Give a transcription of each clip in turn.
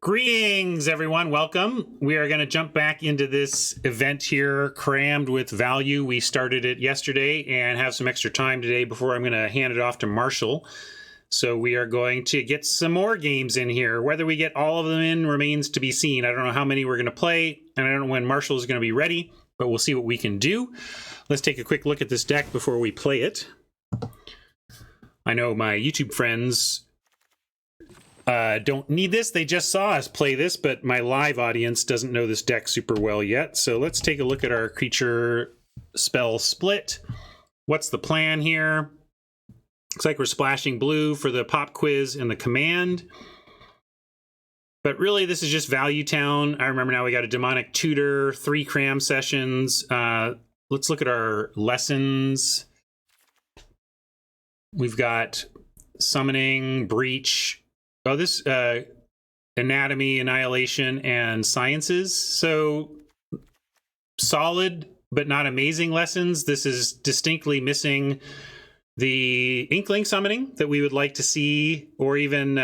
Greetings, everyone. Welcome. We are going to jump back into this event here, Crammed with Value. We started it yesterday and have some extra time today before I'm going to hand it off to Marshall. So we are going to get some more games in here. Whether we get all of them in remains to be seen. I don't know how many we're going to play, and I don't know when Marshall is going to be ready, but we'll see what we can do. Let's take a quick look at this deck before we play it. I know my YouTube friends don't need this. They just saw us play this, but my live audience doesn't know this deck super well yet. So let's take a look at our creature spell split. What's the plan here? Looks like we're splashing blue for the pop quiz and the command. But really, this is just Value Town. I remember now we got a Demonic Tutor, 3 cram sessions. Let's look at our lessons. We've got Summoning, Breach. Oh, this Anatomy, Annihilation, and Sciences. So solid, but not amazing lessons. This is distinctly missing the Inkling Summoning that we would like to see, or even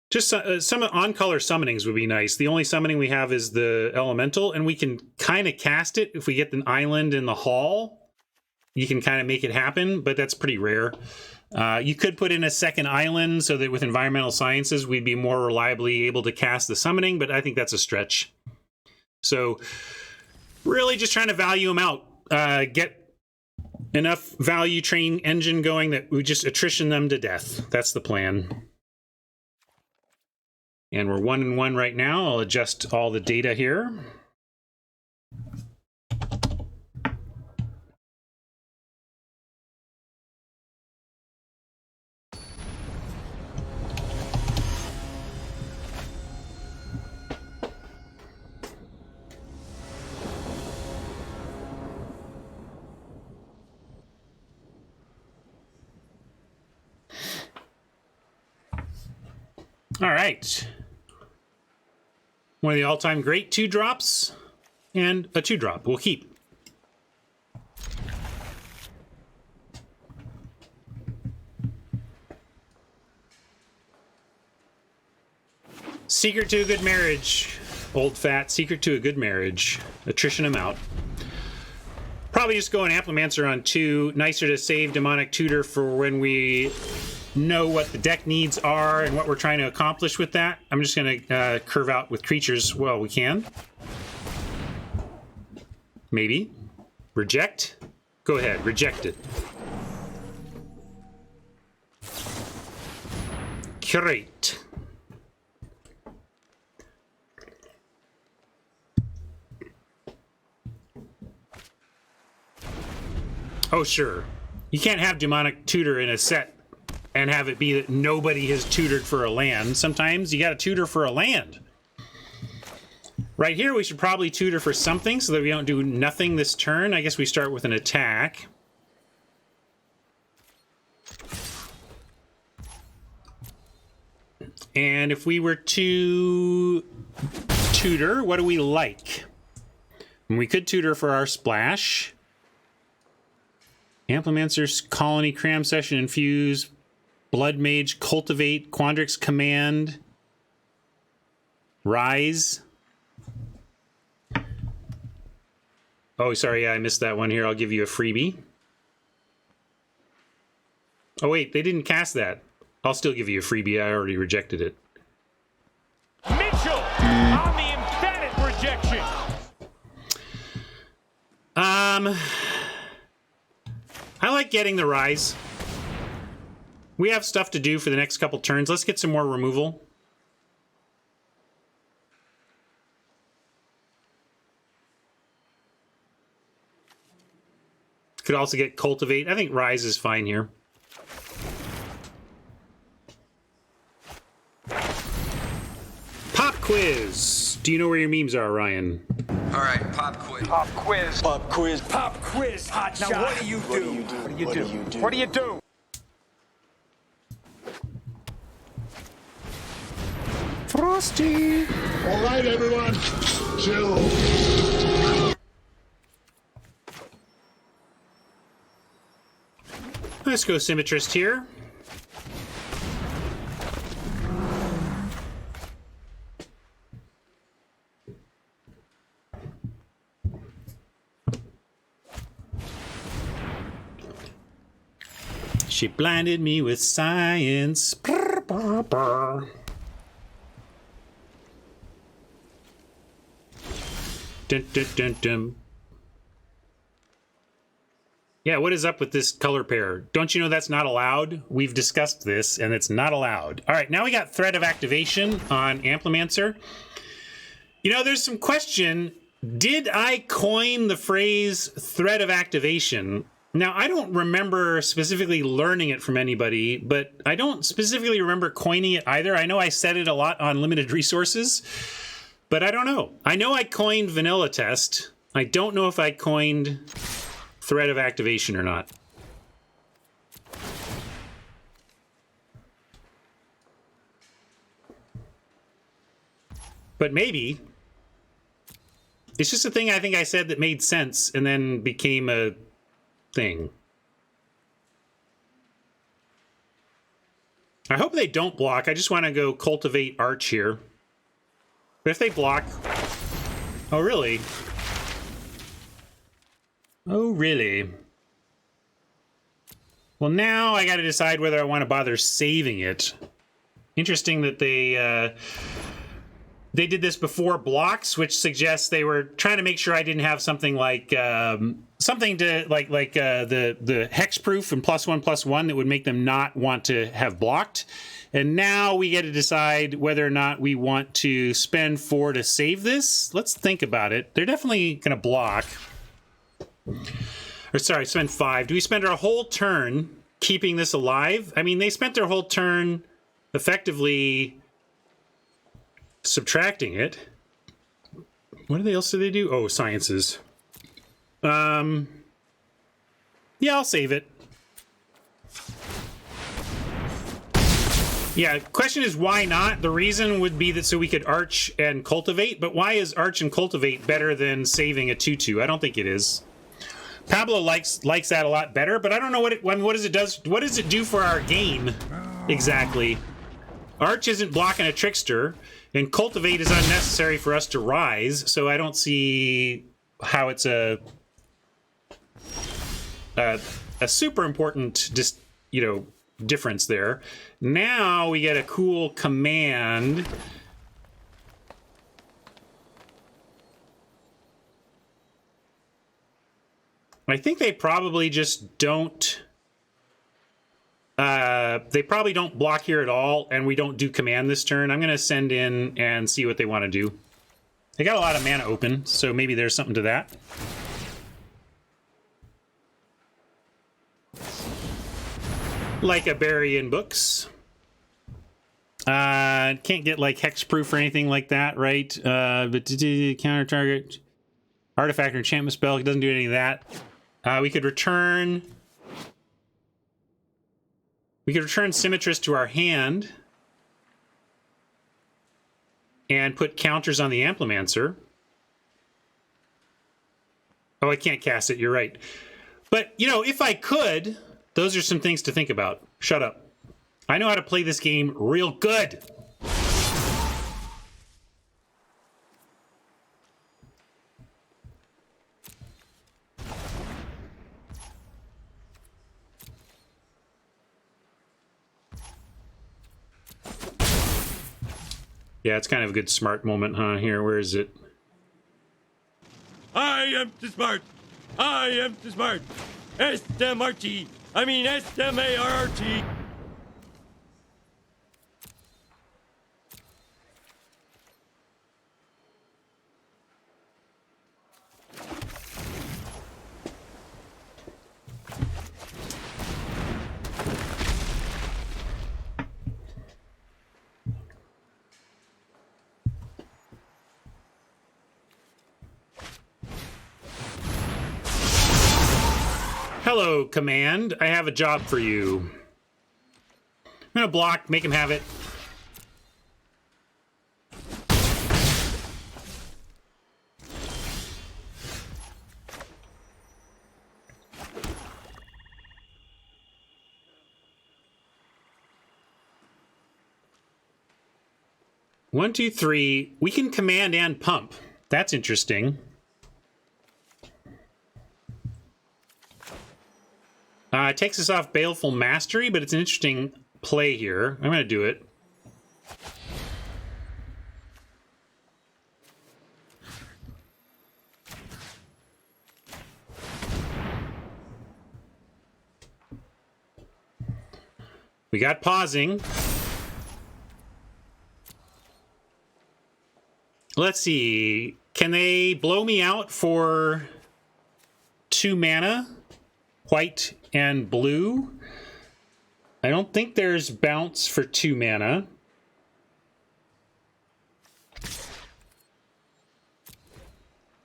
just some on-color summonings would be nice. The only summoning we have is the Elemental, and we can kind of cast it if we get an island in the hall. You can kind of make it happen, but that's pretty rare. You could put in a second island so that with Environmental Sciences, we'd be more reliably able to cast the summoning, but I think that's a stretch. So really just trying to value them out. Get enough value train engine going that we just attrition them to death. That's the plan. And we're 1-1 right now. I'll adjust all the data here. All right. One of the all-time great 2-drops and a 2-drop. We'll keep. Secret to a good marriage. Old fat. Secret to a good marriage. Attrition them out. Probably just go an Amplimancer on 2. Nicer to save Demonic Tutor for when we know what the deck needs are and what we're trying to accomplish with that. I'm just going to curve out with creatures. Well, we can. Maybe. Reject. Go ahead. Reject it. Curate. Oh, sure. You can't have Demonic Tutor in a set and have it be that nobody has tutored for a land. Sometimes you got to tutor for a land. Right here, we should probably tutor for something so that we don't do nothing this turn. I guess we start with an attack. And if we were to tutor, what do we like? And we could tutor for our splash. Amplimancer's Colony, Cram Session, Infuse, Blood Mage, Cultivate, Quandrix Command, Rise. Oh, sorry, yeah, I missed that one here. I'll give you a freebie. Oh, wait, they didn't cast that. I'll still give you a freebie. I already rejected it. Mitchell on the emphatic rejection. I like getting the Rise. We have stuff to do for the next couple turns. Let's get some more removal. Could also get Cultivate. I think Rise is fine here. Pop quiz. Do you know where your memes are, Ryan? All right, pop quiz. Pop quiz. Pop quiz. Pop quiz. Hot shot. Now what do you do? What do you do? What do you do? Frosty. All right, everyone, chill. Let's go Symmetrist here. She blinded me with science. Brr, brr, brr. Dun, dun, dun, dun. Yeah, what is up with this color pair? Don't you know that's not allowed? We've discussed this, and it's not allowed. All right, now we got threat of activation on Amplimancer. You know, there's some question. Did I coin the phrase threat of activation? Now, I don't remember specifically learning it from anybody, but I don't specifically remember coining it either. I know I said it a lot on limited resources, but I don't know. I know I coined vanilla test. I don't know if I coined threat of activation or not. But maybe. It's just a thing I think I said that made sense and then became a thing. I hope they don't block. I just want to go cultivate Arch here. But if they block... Oh, really? Oh, really? Well, now I got to decide whether I want to bother saving it. Interesting that they did this before blocks, which suggests they were trying to make sure I didn't have something like something to the hexproof and +1/+1 that would make them not want to have blocked. And now we get to decide whether or not we want to spend 4 to save this. Let's think about it. They're definitely going to block. Or sorry, spend 5. Do we spend our whole turn keeping this alive? I mean, they spent their whole turn effectively subtracting it. What else do they do? Oh, sciences. Yeah, I'll save it. Yeah, question is why not? The reason would be that so we could arch and cultivate, but why is arch and cultivate better than saving a 2/2? I don't think it is. Pablo likes that a lot better, but I don't know what it. I mean, what does it do for our game exactly? Arch isn't blocking a trickster, and cultivate is unnecessary for us to rise. So I don't see how it's a super important difference there. Now we get a cool command. I think they probably just don't. They probably don't block here at all, and we don't do command this turn. I'm going to send in and see what they want to do. They got a lot of mana open, so maybe there's something to that. Like a bury in books. Can't get like hexproof or anything like that, right? But counter target artifact or enchantment spell. It doesn't do any of that. We could return Symmetrist to our hand and put counters on the Amplimancer. Oh, I can't cast it. You're right. But, if I could, those are some things to think about. Shut up. I know how to play this game real good. Yeah, it's kind of a good smart moment, huh? Here, where is it? I am too smart. I am too smart. S-M-R-T. I mean S-M-A-R-R-T. Hello, command. I have a job for you. I'm gonna block, make him have it. One, two, three. We can command and pump. That's interesting. It takes us off Baleful Mastery, but it's an interesting play here. I'm going to do it. We got pausing. Let's see. Can they blow me out for 2 mana? White and blue? I don't think there's bounce for 2 mana.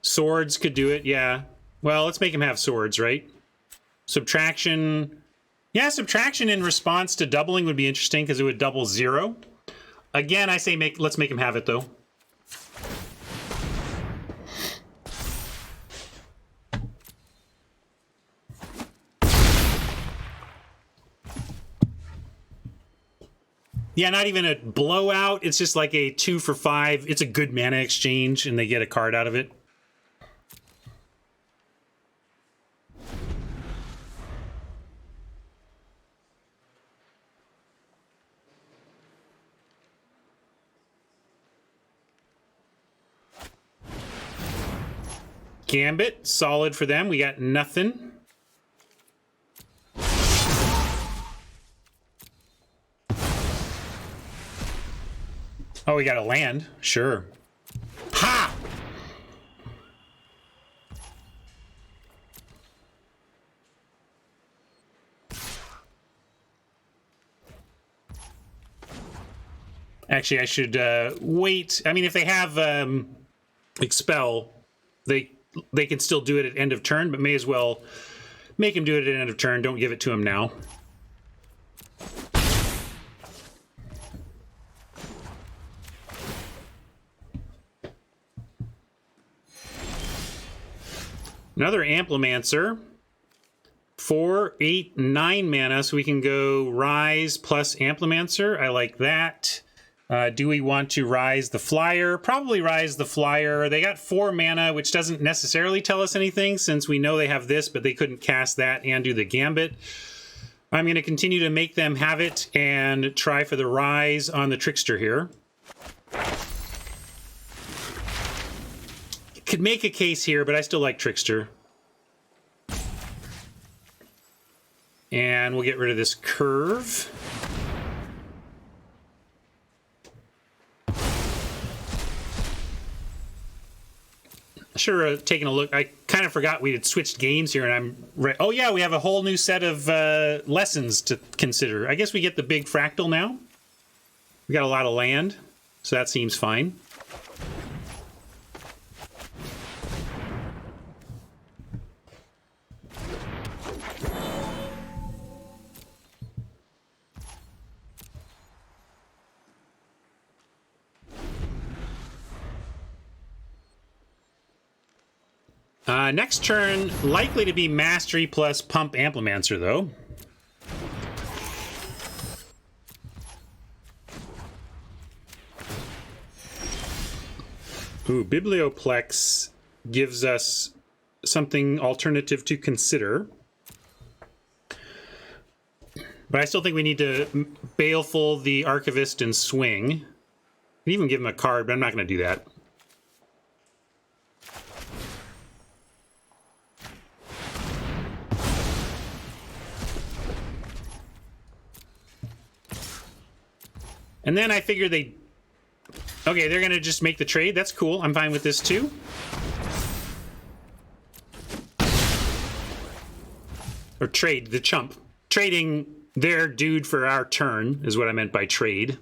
Swords could do it, yeah. Well, let's make him have swords, right? Subtraction. Yeah, subtraction in response to doubling would be interesting because it would double 0. Again, I say let's make him have it, though. Yeah, not even a blowout. It's just like a 2 for 5. It's a good mana exchange, and they get a card out of it. Gambit, solid for them. We got nothing. Oh, we got a land. Sure. Ha! Actually, I should wait. I mean, if they have Expel, they can still do it at end of turn, but may as well make him do it at end of turn. Don't give it to him now. Another Amplimancer. 4, 8, 9 mana, so we can go Rise plus Amplimancer. I like that. Do we want to Rise the Flyer? Probably Rise the Flyer. They got 4 mana, which doesn't necessarily tell us anything since we know they have this, but they couldn't cast that and do the Gambit. I'm going to continue to make them have it and try for the Rise on the Trickster here. Could make a case here, but I still like Trickster. And we'll get rid of this curve. Sure, taking a look. I kind of forgot we had switched games here, and I'm oh yeah, we have a whole new set of lessons to consider. I guess we get the big fractal now. We got a lot of land, so that seems fine. Next turn, likely to be Mastery plus Pump Amplimancer, though. Ooh, Biblioplex gives us something alternative to consider. But I still think we need to Baleful the Archivist and swing. I can even give him a card, but I'm not going to do that. And then I figure okay, they're going to just make the trade. That's cool. I'm fine with this too. Or trade, the chump. Trading their dude for our turn is what I meant by trade.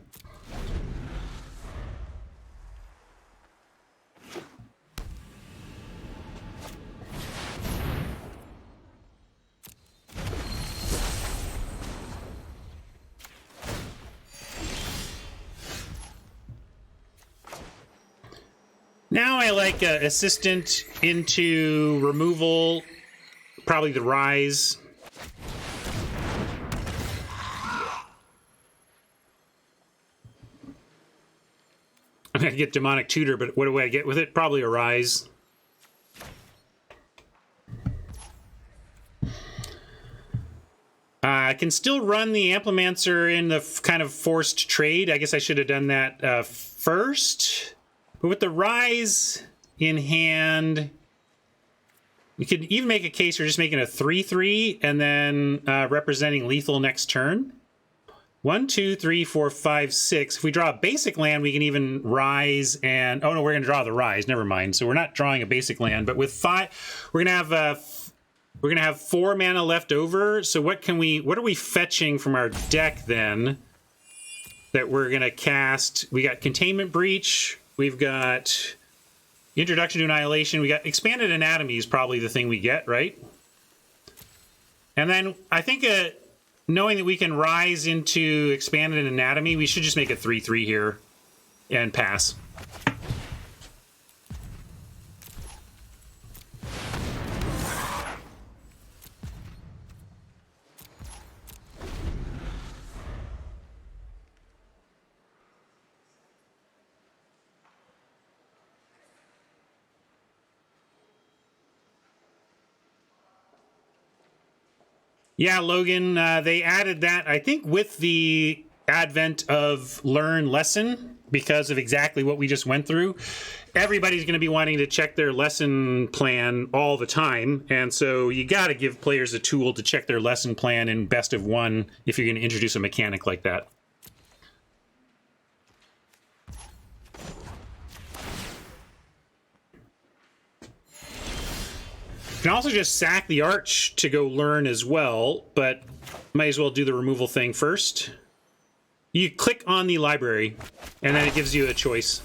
Now I like Assistant into removal, probably the Rise. I'm going to get Demonic Tutor, but what do I get with it? Probably a Rise. I can still run the Amplimancer in the kind of forced trade. I guess I should have done that first. But with the Rise in hand, you could even make a case for just making a 3/3 and then representing lethal next turn. 1, 2, 3, 4, 5, 6. If we draw a basic land, we can even Rise and... Oh, no, we're going to draw the Rise. Never mind. So we're not drawing a basic land. But with 5, we're going to have 4 mana left over. So what are we fetching from our deck then that we're going to cast? We got Containment Breach. We've got Introduction to Annihilation. We got Expanded Anatomy is probably the thing we get, right? And then I think knowing that we can Rise into Expanded Anatomy, we should just make a 3/3 here and pass. Yeah, Logan, they added that, I think, with the advent of Learn Lesson, because of exactly what we just went through. Everybody's going to be wanting to check their lesson plan all the time, and so you got to give players a tool to check their lesson plan in best of one if you're going to introduce a mechanic like that. You can also just sack the Arch to go learn as well, but might as well do the removal thing first. You click on the library, and then it gives you a choice.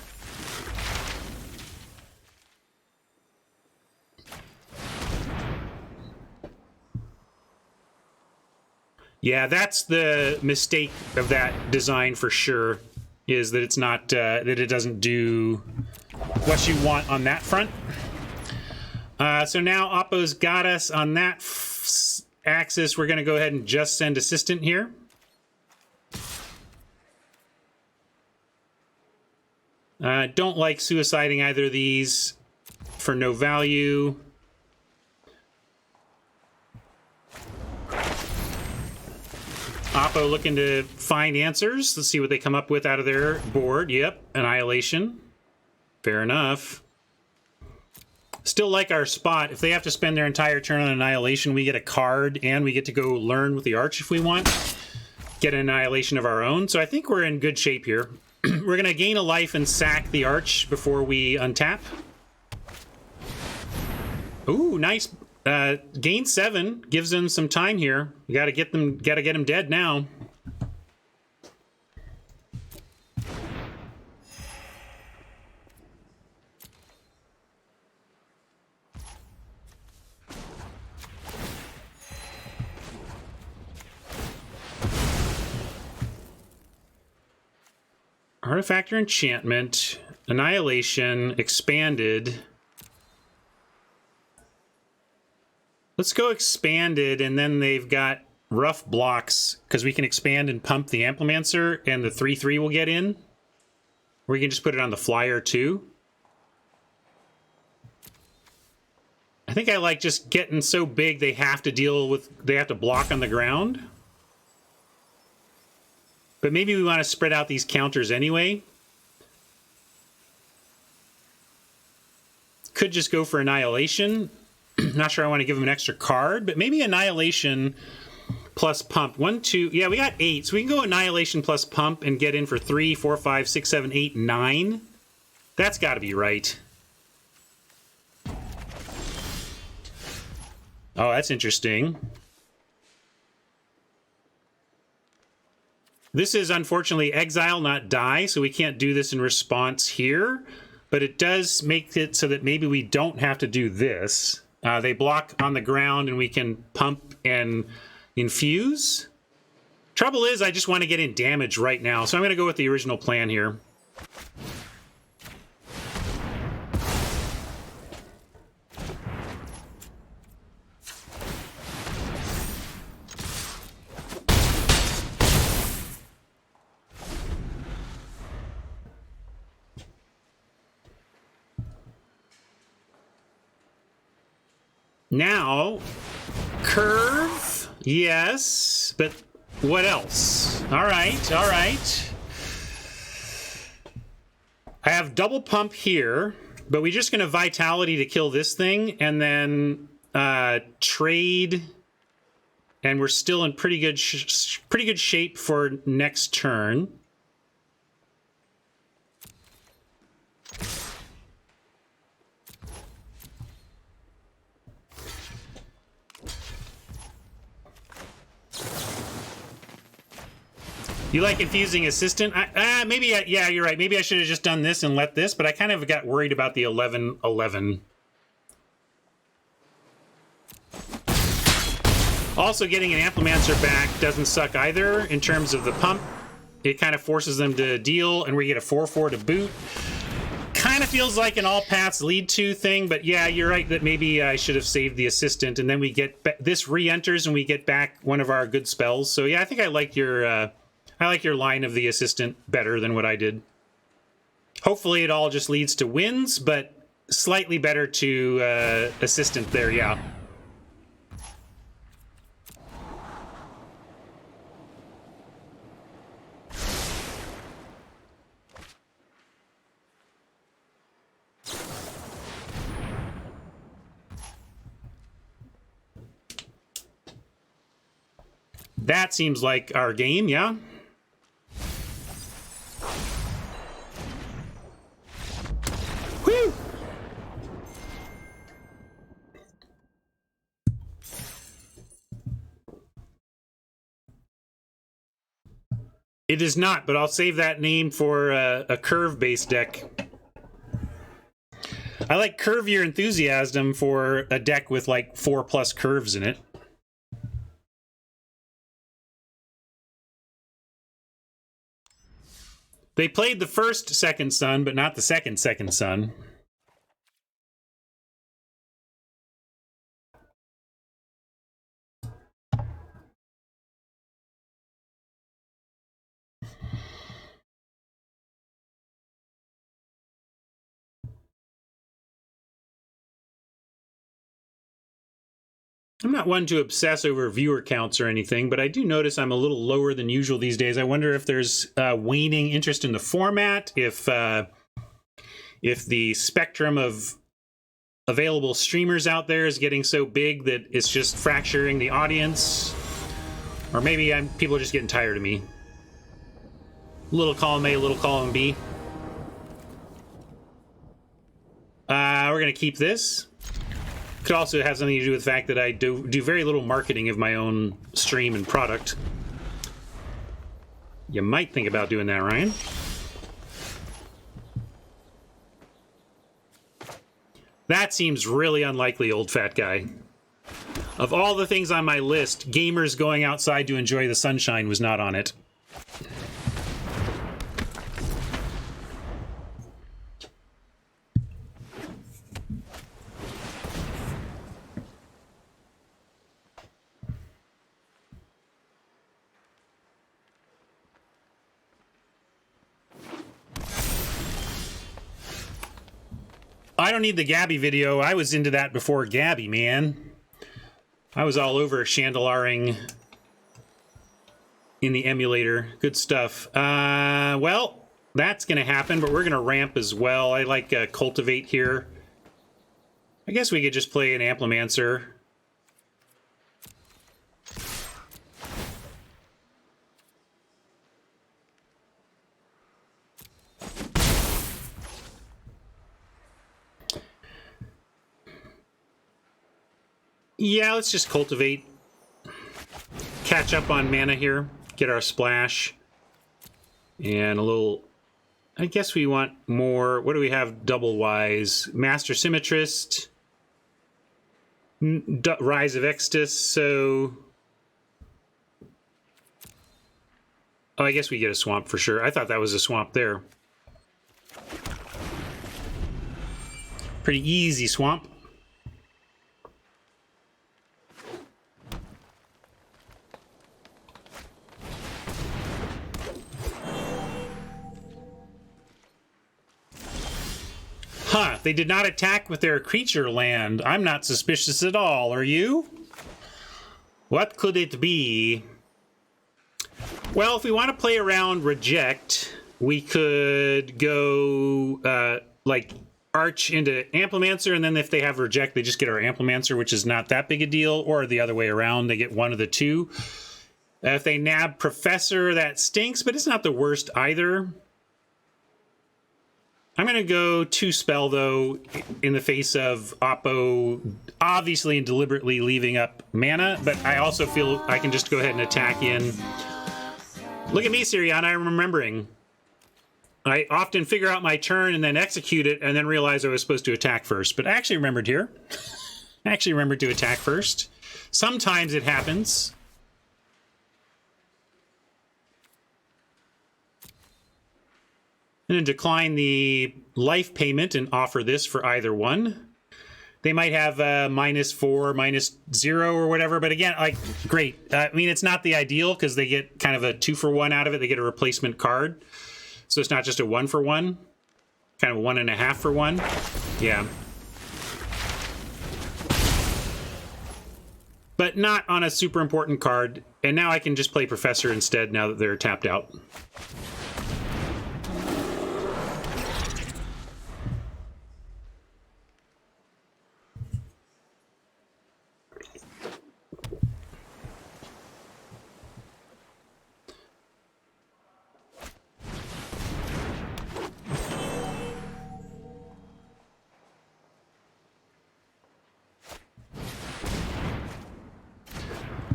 Yeah, that's the mistake of that design for sure, is that it's not, that it doesn't do what you want on that front. So now Oppo's got us on that axis. We're going to go ahead and just send Assistant here. Don't like suiciding either of these for no value. Oppo looking to find answers. Let's see what they come up with out of their board. Yep, Annihilation. Fair enough. Still like our spot. If they have to spend their entire turn on Annihilation, we get a card, and we get to go learn with the Arch if we want. Get an Annihilation of our own. So I think we're in good shape here. We're going to gain a life and sack the Arch before we untap. Ooh, nice. Gain 7 gives them some time here. We got to get them dead now. Artifact or Enchantment, Annihilation, Expanded. Let's go Expanded, and then they've got rough blocks, because we can expand and pump the Amplimancer, and the 3/3 will get in. Or we can just put it on the flyer, too. I think I like just getting so big they have to block on the ground. But maybe we want to spread out these counters anyway. Could just go for Annihilation. Not sure I want to give them an extra card, but maybe Annihilation plus Pump. 1, 2, yeah, we got 8. So we can go Annihilation plus Pump and get in for 3, 4, 5, 6, 7, 8, 9. That's got to be right. Oh, that's interesting. This is unfortunately exile, not die, so we can't do this in response here. But it does make it so that maybe we don't have to do this. They block on the ground and we can pump and infuse. Trouble is, I just want to get in damage right now, so I'm going to go with the original plan here. Now, curve. Yes, but what else? All right, all right. I have double pump here, but we're just going to vitality to kill this thing, and then trade, and we're still in pretty good shape for next turn. You like confusing assistant? Maybe, yeah, you're right. Maybe I should have just done this and let this, but I kind of got worried about the 11-11. Also, getting an Amplimancer back doesn't suck either in terms of the pump. It kind of forces them to deal, and we get a 4-4 to boot. Kind of feels like an all paths lead to thing, but yeah, you're right that maybe I should have saved the assistant, and then we get this re-enters and we get back one of our good spells. So yeah, I think I like your line of the assistant better than what I did. Hopefully it all just leads to wins, but slightly better to assistant there, yeah. That seems like our game, yeah? Whew! It is not, but I'll save that name for a curve-based deck. I like Curve Your Enthusiasm for a deck with like 4+ curves in it. They played the first Second Son, but not the second Son. I'm not one to obsess over viewer counts or anything, but I do notice I'm a little lower than usual these days. I wonder if there's waning interest in the format, if the spectrum of available streamers out there is getting so big that it's just fracturing the audience, or maybe people are just getting tired of me. Little column A, little column B. We're gonna keep this. Could also have something to do with the fact that I do very little marketing of my own stream and product. You might think about doing that, Ryan. That seems really unlikely, old fat guy. Of all the things on my list, gamers going outside to enjoy the sunshine was not on it. I don't need the Gabby video. I was into that before Gabby, man. I was all over chandelaring in the emulator. Good stuff. Well, that's going to happen, but we're going to ramp as well. I like Cultivate here. I guess we could just play an Amplimancer. Yeah, let's just Cultivate. Catch up on mana here. Get our splash. And a little... I guess we want more... What do we have double-wise? Master Symmetrist. Rise of Extus, so... Oh, I guess we get a swamp for sure. I thought that was a swamp there. Pretty easy swamp. Huh, they did not attack with their creature land. I'm not suspicious at all, are you? What could it be? Well, if we want to play around Reject, we could go like Arch into Amplimancer, and then if they have Reject, they just get our Amplimancer, which is not that big a deal, or the other way around, they get one of the two. If they nab Professor, that stinks, but it's not the worst either. I'm going to go 2 spell, though, in the face of Oppo obviously and deliberately leaving up mana, but I also feel I can just go ahead and attack in. Look at me, Siriana, I'm remembering. I often figure out my turn and then execute it and then realize I was supposed to attack first, but I actually remembered here. I actually remembered to attack first. Sometimes it happens. And then decline the life payment and offer this for either one. They might have -4, -0 or whatever, but again, like, great. I mean, it's not the ideal because they get kind of a 2-for-1 out of it. They get a replacement card. So it's not just a 1-for-1, kind of a 1.5-for-1. Yeah. But not on a super important card. And now I can just play Professor instead now that they're tapped out.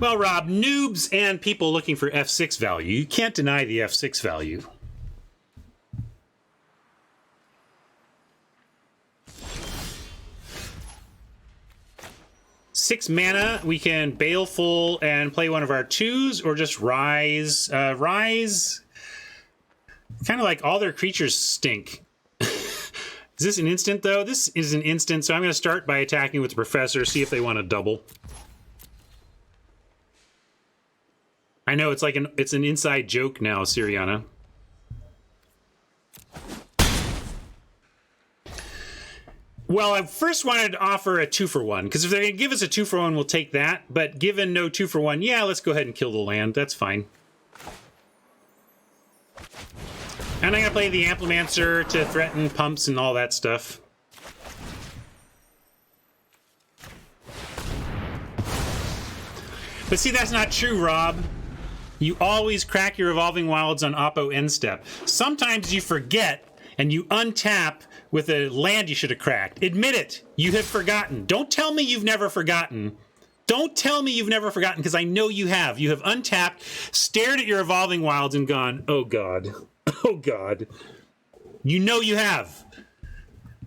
Well, Rob, noobs and people looking for F6 value, you can't deny the F6 value. Six mana, we can Baleful and play one of our 2s, or just Rise. Rise, kind of like all their creatures stink. Is this an instant, though? This is an instant, so I'm going to start by attacking with the Professor, see if they want to double. I know, it's like it's an inside joke now, Siriana. Well, I first wanted to offer a 2-for-1, because if they're going to give us a 2-for-1, we'll take that. But given no 2-for-1, yeah, let's go ahead and kill the land. That's fine. And I'm going to play the Amplimancer to threaten pumps and all that stuff. But see, that's not true, Rob. You always crack your Evolving Wilds on Oppo end step. Sometimes you forget and you untap with a land you should have cracked. Admit it. You have forgotten. Don't tell me you've never forgotten. Don't tell me you've never forgotten, because I know you have. You have untapped, stared at your Evolving Wilds and gone, oh God, oh God. You know you have.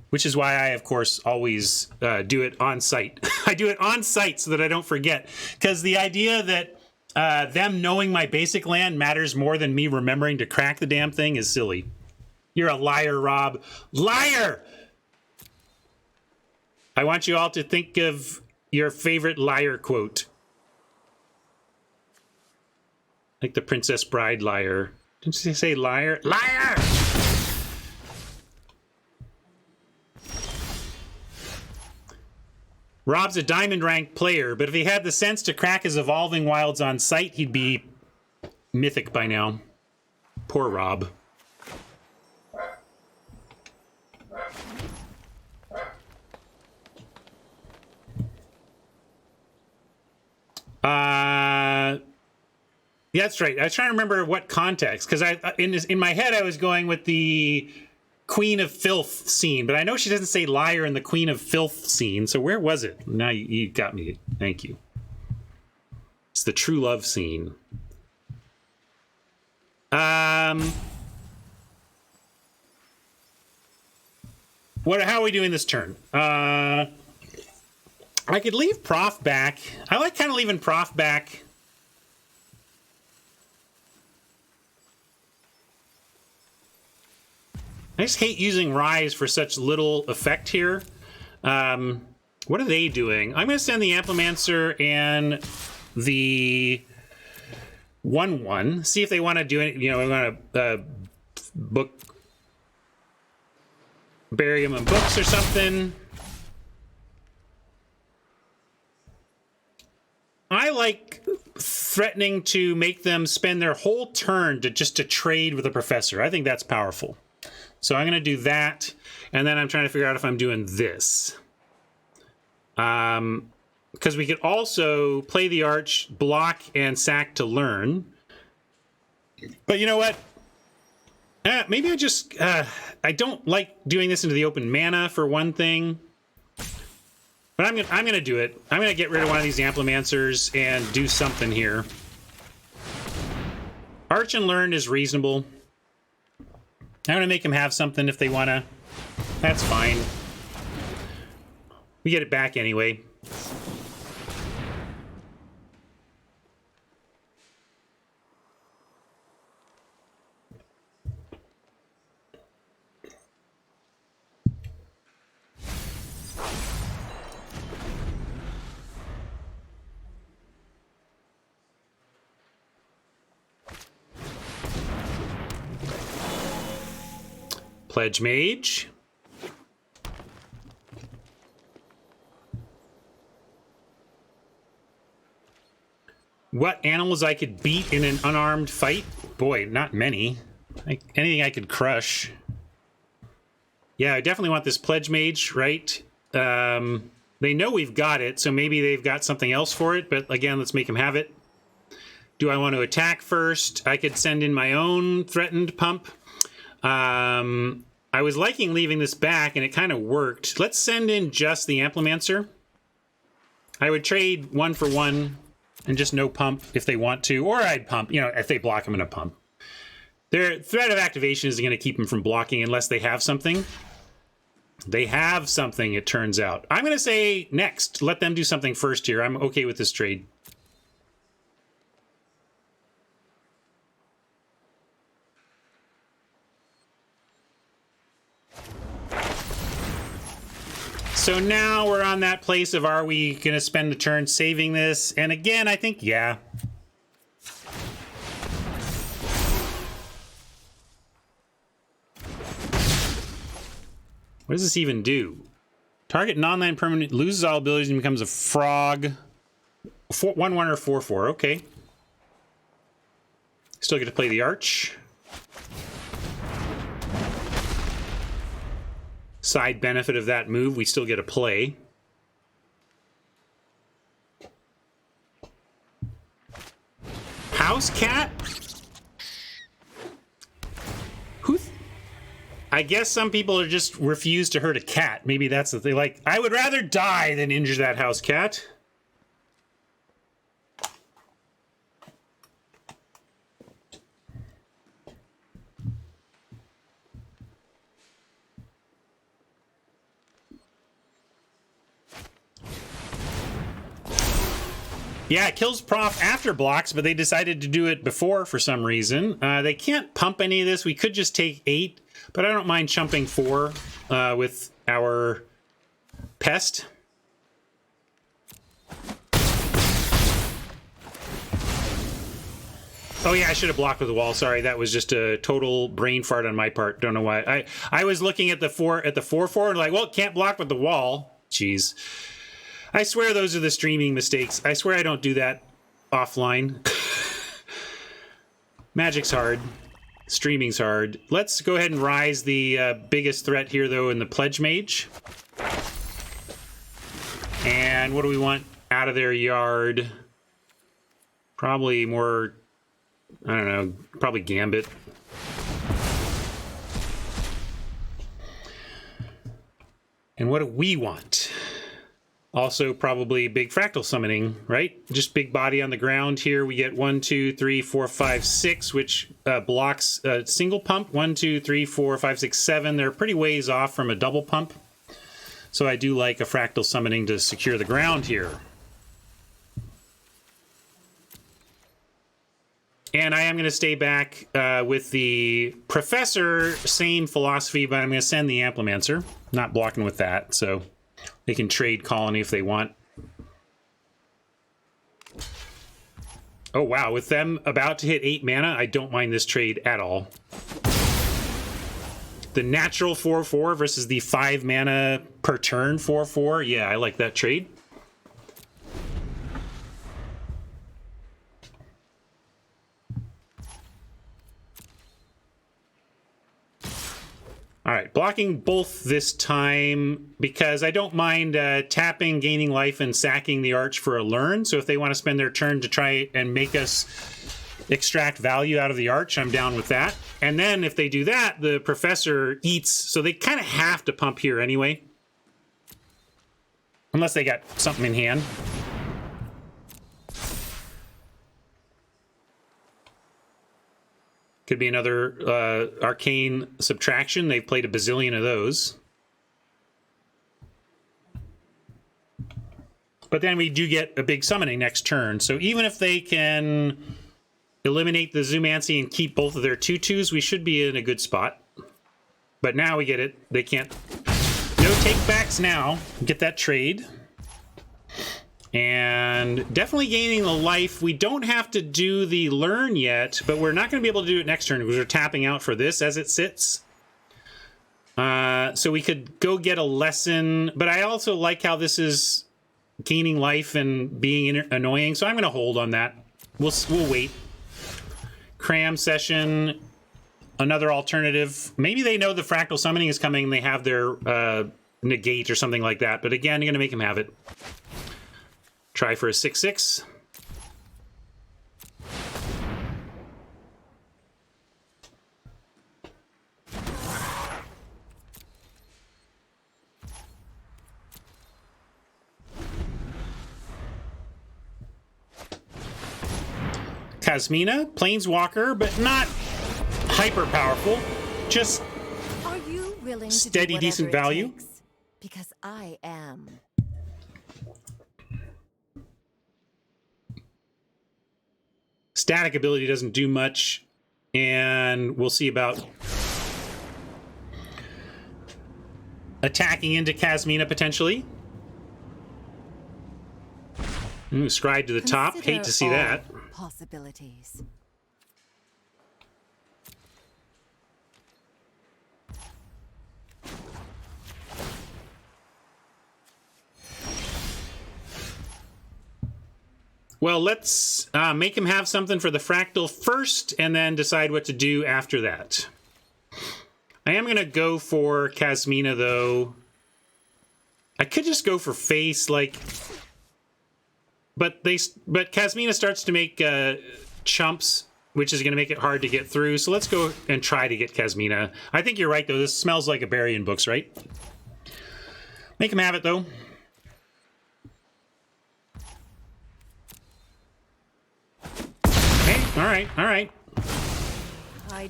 Which is why I, of course, always do it on site. I do it on site so that I don't forget. Because the idea that them knowing my basic land matters more than me remembering to crack the damn thing is silly. You're a liar, Rob. Liar! I want you all to think of your favorite liar quote. Like the Princess Bride liar. Didn't she say liar? Liar! Rob's a diamond ranked player, but if he had the sense to crack his Evolving Wilds on site, he'd be mythic by now. Poor Rob. Yeah, that's right. I was trying to remember what context, because in my head I was going with the Queen of Filth scene, but I know she doesn't say liar in the Queen of Filth scene, so where was it? Now you got me. Thank you. It's the True Love scene. How are we doing this turn? I could leave Prof back. I like kind of leaving Prof back. I just hate using Rise for such little effect here. What are they doing? I'm going to send the Amplimancer and the 1/1. See if they want to do it. You know, we want to bury them in books or something. I like threatening to make them spend their whole turn to trade with a professor. I think that's powerful. So I'm going to do that, and then I'm trying to figure out if I'm doing this. Because we could also play the arch, block, and sack to learn. But you know what? Maybe I just... I don't like doing this into the open mana, for one thing. But I'm gonna do it. I'm gonna get rid of one of these Amplimancers and do something here. Arch and Learn is reasonable. I'm gonna make them have something if they wanna. That's fine. We get it back anyway. Pledge Mage. What animals I could beat in an unarmed fight? Boy, not many. Anything I could crush. Yeah, I definitely want this Pledge Mage, right? They know we've got it, so maybe they've got something else for it, but again, let's make them have it. Do I want to attack first? I could send in my own threatened pump. I was liking leaving this back, and it kind of worked. Let's send in just the Amplimancer. I would trade 1 for 1 and just no pump if they want to, or I'd pump, you know, if they block, I'm going to pump. Their threat of activation is going to keep them from blocking unless they have something. They have something, it turns out. I'm going to say next. Let them do something first here. I'm okay with this trade. So now we're on that place of, are we going to spend the turn saving this? And again, I think, yeah. What does this even do? Target non-land permanent loses all abilities and becomes a frog. 1/1 or 4/4. Okay. Still get to play the Arch. Side benefit of that move, we still get to play. House Cat? I guess some people are just refuse to hurt a cat. Maybe that's the thing. Like, I would rather die than injure that house cat. Yeah, it kills Prof after blocks, but they decided to do it before for some reason. They can't pump any of this. We could just take 8, but I don't mind chumping 4 with our Pest. Oh yeah, I should have blocked with the wall. Sorry, that was just a total brain fart on my part. Don't know why. I was looking at the 4/4 and like, well, can't block with the wall. Jeez. I swear those are the streaming mistakes. I swear I don't do that offline. Magic's hard. Streaming's hard. Let's go ahead and rise the biggest threat here, though, in the Pledge Mage. And what do we want out of their yard? Probably more, I don't know, probably Gambit. And what do we want? Also, probably big fractal summoning, right? Just big body on the ground here. We get 1, 2, 3, 4, 5, 6, which blocks a single pump. 1, 2, 3, 4, 5, 6, 7. They're pretty ways off from a double pump. So I do like a fractal summoning to secure the ground here. And I am going to stay back with the Professor, same philosophy, but I'm going to send the Amplimancer. Not blocking with that, so they can trade Colony if they want. Oh, wow. With them about to hit 8 mana, I don't mind this trade at all. The natural 4/4 versus the 5 mana per turn 4/4. Yeah, I like that trade. All right, blocking both this time because I don't mind tapping, gaining life, and sacking the arch for a learn. So if they want to spend their turn to try and make us extract value out of the arch, I'm down with that. And then if they do that, the professor eats. So they kind of have to pump here anyway. Unless they got something in hand. Could be another arcane subtraction. They've played a bazillion of those. But then we do get a big summoning next turn. So even if they can eliminate the Zoomancy and keep both of their 2/2s, we should be in a good spot. But now we get it. They can't. No takebacks now. Get that trade. And definitely gaining the life. We don't have to do the learn yet, but we're not going to be able to do it next turn because we're tapping out for this as it sits. So we could go get a lesson, but I also like how this is gaining life and being annoying, so I'm going to hold on that. We'll wait. Cram session, another alternative. Maybe they know the fractal summoning is coming and they have their negate or something like that, but again, you're going to make them have it. Try for a 6/6. Kasmina, Planeswalker, but not hyper powerful. Just Are you willing steady, to do decent whatever it value? takes? Because I am. Static ability doesn't do much, and we'll see about attacking into Kasmina potentially. Ooh, Scribe to the top. Hate to see Consider that. all possibilities. Well, let's make him have something for the fractal first, and then decide what to do after that. I am going to go for Kasmina, though. I could just go for face, like... But Kasmina starts to make chumps, which is going to make it hard to get through. So let's go and try to get Kasmina. I think you're right, though. This smells like a Barian Books, right? Make him have it, though. Okay, all right.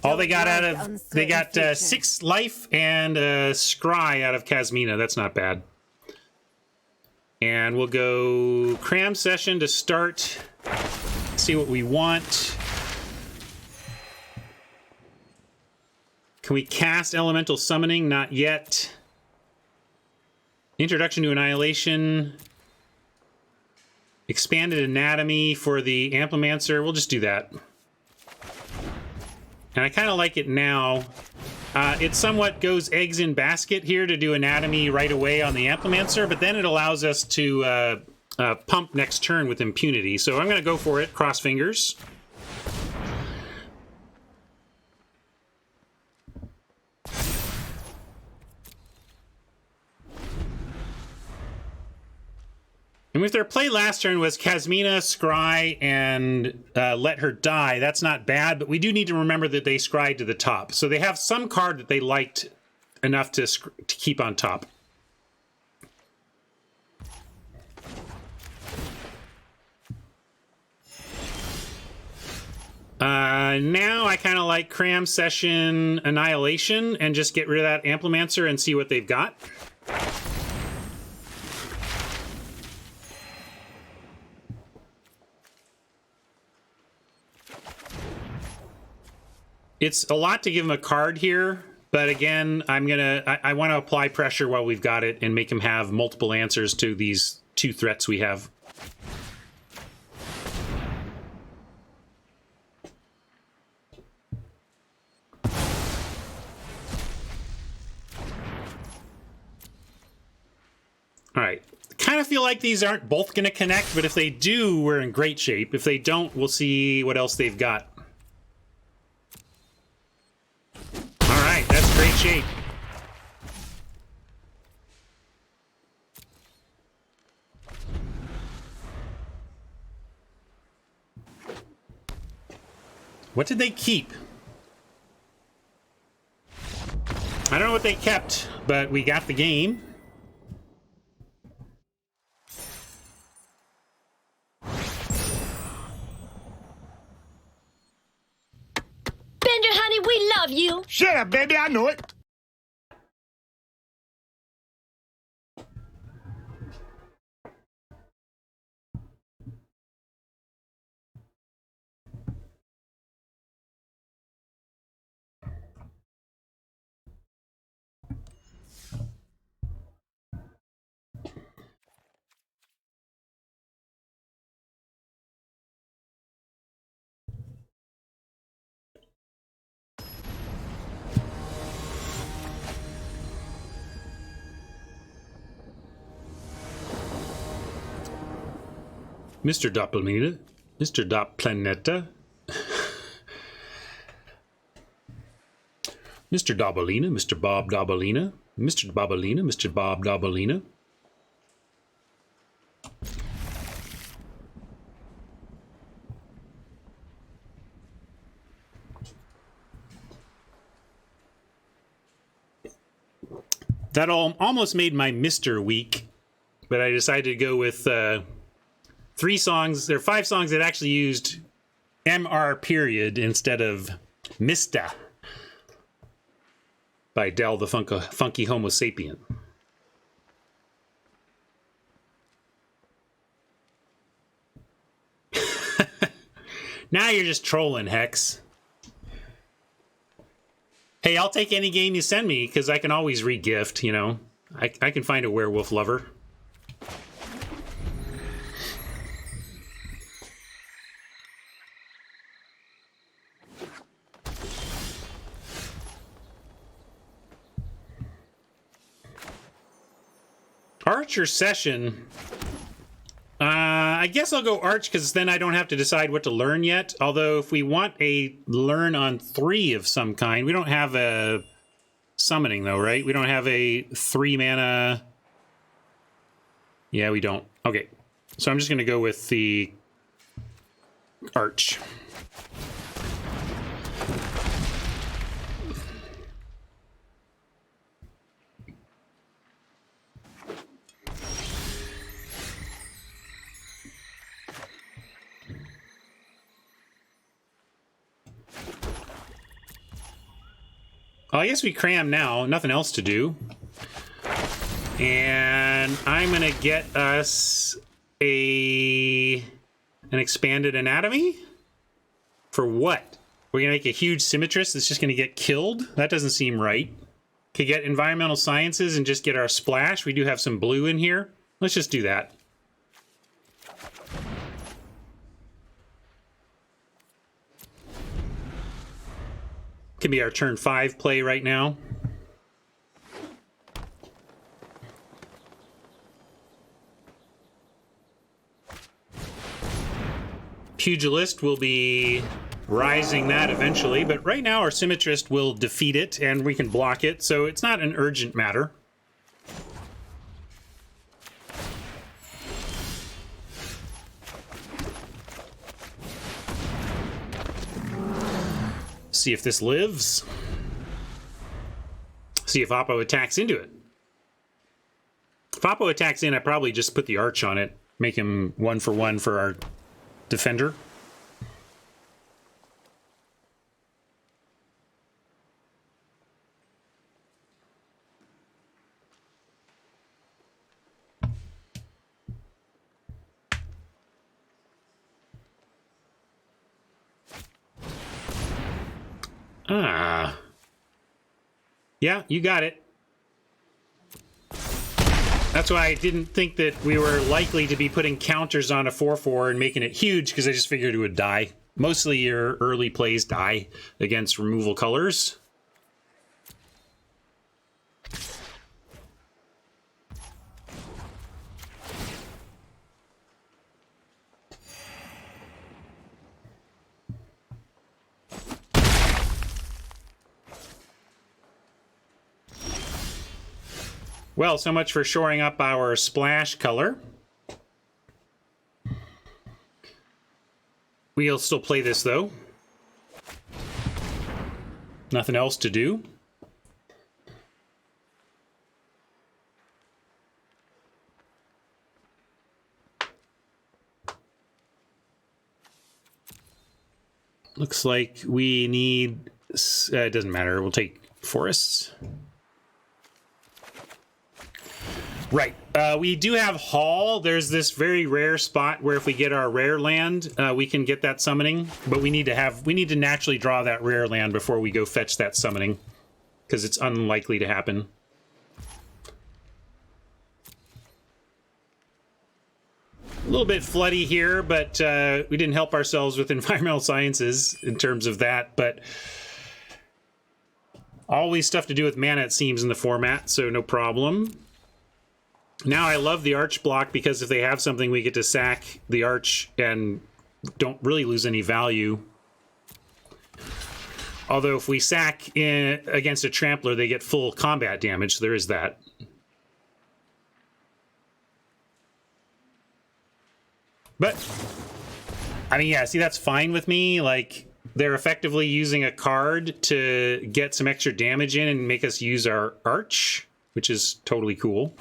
All they got out of... They got 6 life and a scry out of Kasmina. That's not bad. And we'll go cram session to start. See what we want. Can we cast elemental summoning? Not yet. Introduction to Annihilation. Expanded anatomy for the Amplimancer. We'll just do that. And I kind of like it now. It somewhat goes eggs in basket here to do anatomy right away on the Amplimancer, but then it allows us to pump next turn with impunity. So I'm going to go for it. Cross fingers. And if their play last turn was Kasmina, Scry, and let her die, that's not bad, but we do need to remember that they scryed to the top. So they have some card that they liked enough to keep on top. Now I kind of like Cram Session Annihilation and just get rid of that Amplimancer and see what they've got. It's a lot to give him a card here, but again, I want to apply pressure while we've got it and make him have multiple answers to these 2 threats we have. All right. Kind of feel like these aren't both going to connect, but if they do, we're in great shape. If they don't, we'll see what else they've got. All right, that's great shape. What did they keep? I don't know what they kept, but we got the game. Bender, honey, we love you. Shut up, baby. I know it. Mr. Doppelmayne, Mr. Dopplaneta, Mr. Dobalina, Mr. Bob Dobalina, Mr. Bobalina, Mr. Bob Dobalina. That almost made my Mr. week, but I decided to go with 3 songs. There are 5 songs that actually used MR period instead of Mista by Del the Funky Homo Sapien. Now you're just trolling, Hex. Hey, I'll take any game you send me, because I can always re-gift, you know. I can find a werewolf lover. Archer Session. I guess I'll go Arch, because then I don't have to decide what to learn yet. Although, if we want a learn on 3 of some kind, we don't have a summoning, though, right? We don't have a 3-mana... Yeah, we don't. Okay. So I'm just going to go with the Arch. Well, I guess we cram now. Nothing else to do. And I'm going to get us an expanded anatomy? For what? We're going to make a huge symmetrist that's just going to get killed? That doesn't seem right. Could get environmental sciences and just get our splash. We do have some blue in here. Let's just do that. Could be our turn 5 play right now. Pugilist will be rising that eventually, but right now our Symmetrist will defeat it and we can block it, so it's not an urgent matter. See if this lives. See if Oppo attacks into it. If Oppo attacks in, I probably just put the Arch on it. Make him 1-for-1 for our defender. Ah. Yeah, you got it. That's why I didn't think that we were likely to be putting counters on a 4/4 and making it huge, because I just figured it would die. Mostly your early plays die against removal colors. Well, so much for shoring up our splash color. We'll still play this, though. Nothing else to do. Looks like we need... it doesn't matter. We'll take forests. Right. We do have Hall. There's this very rare spot where if we get our rare land, we can get that summoning. But we need to naturally draw that rare land before we go fetch that summoning, because it's unlikely to happen. A little bit floody here, but we didn't help ourselves with environmental sciences in terms of that. But always stuff to do with mana, it seems, in the format, so no problem. Now I love the arch block, because if they have something, we get to sack the arch and don't really lose any value. Although if we sack against a trampler, they get full combat damage, so there is that. But, I mean, yeah, see, that's fine with me. Like, they're effectively using a card to get some extra damage in and make us use our arch, which is totally cool.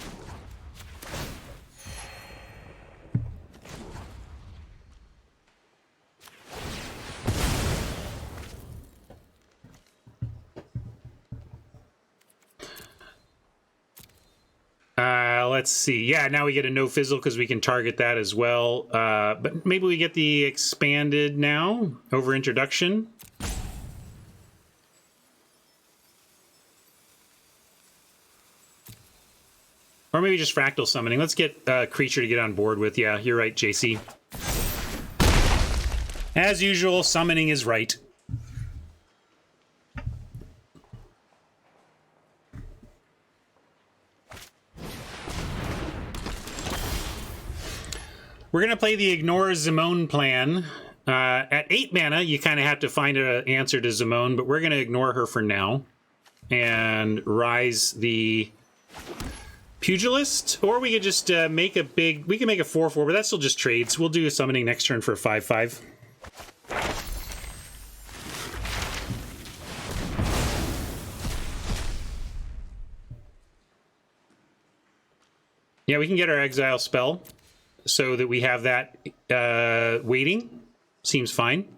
Let's see. Yeah, now we get a no fizzle because we can target that as well. But maybe we get the expanded now over introduction. Or maybe just fractal summoning. Let's get a creature to get on board with. Yeah, you're right, JC. As usual, summoning is right. We're going to play the Ignore Zimone plan. At 8 mana, you kind of have to find an answer to Zimone, but we're going to ignore her for now and rise the Pugilist. Or we could just make a big... We can make a 4/4, but that still just trades. We'll do a summoning next turn for a 5/5. Yeah, we can get our exile spell so that we have that waiting. Seems fine.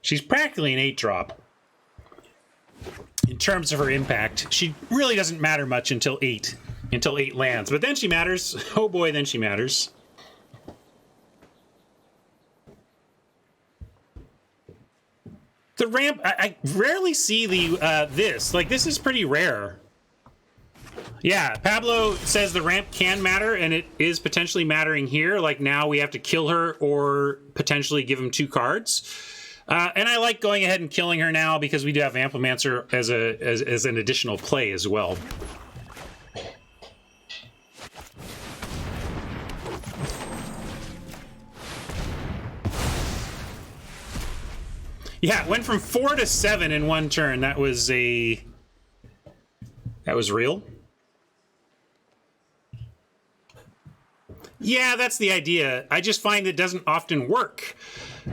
She's practically an 8-drop. In terms of her impact, she really doesn't matter much until 8 lands, but then she matters. Oh boy, then she matters. The ramp, I rarely see the this. Like, this is pretty rare. Yeah, Pablo says the ramp can matter, and it is potentially mattering here. Like, now we have to kill her or potentially give him 2 cards. And I like going ahead and killing her now because we do have Amplimancer as an additional play as well. Yeah, it went from 4 to 7 in one turn. That was real. Yeah, that's the idea. I just find it doesn't often work.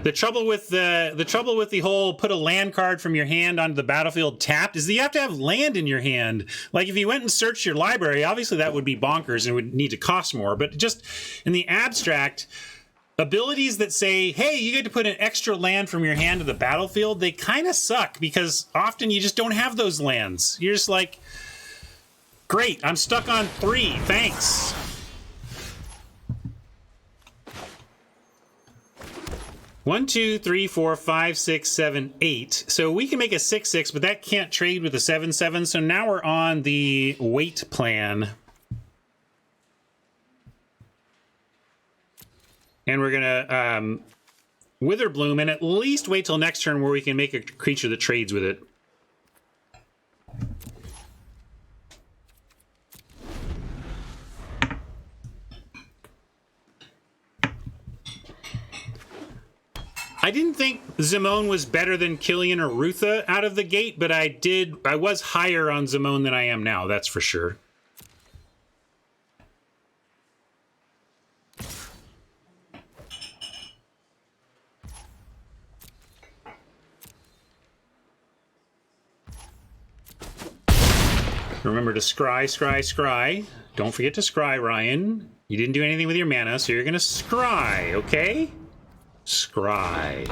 The trouble with the whole put a land card from your hand onto the battlefield tapped is that you have to have land in your hand. Like, if you went and searched your library, obviously that would be bonkers and would need to cost more. But just in the abstract, abilities that say, hey, you get to put an extra land from your hand to the battlefield, they kind of suck because often you just don't have those lands. You're just like, great, I'm stuck on 3, thanks. One, 2, 3, 4, 5, 6, 7, 8. So we can make a 6/6, but that can't trade with a 7/7. So now we're on the wait plan. And we're gonna Witherbloom and at least wait till next turn where we can make a creature that trades with it. I didn't think Zimone was better than Killian or Rutha out of the gate, but I was higher on Zimone than I am now, that's for sure. Remember to scry. Don't forget to scry, Ryan. You didn't do anything with your mana, so you're gonna scry, okay? Scry.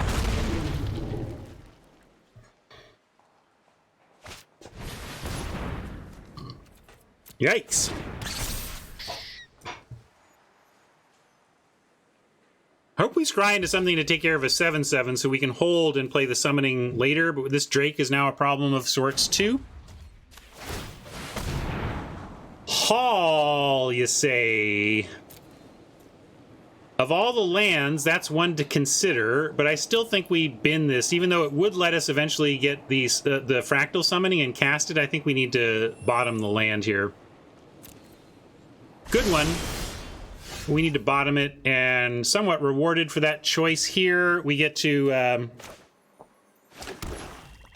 Yikes. I hope we scry into something to take care of a 7/7 so we can hold and play the summoning later, but this Drake is now a problem of sorts too. Haul, you say? Of all the lands, that's one to consider, but I still think we bin this, even though it would let us eventually get these the fractal summoning and cast it. I think we need to bottom the land here. Good one. We need to bottom it, and somewhat rewarded for that choice here. We get to...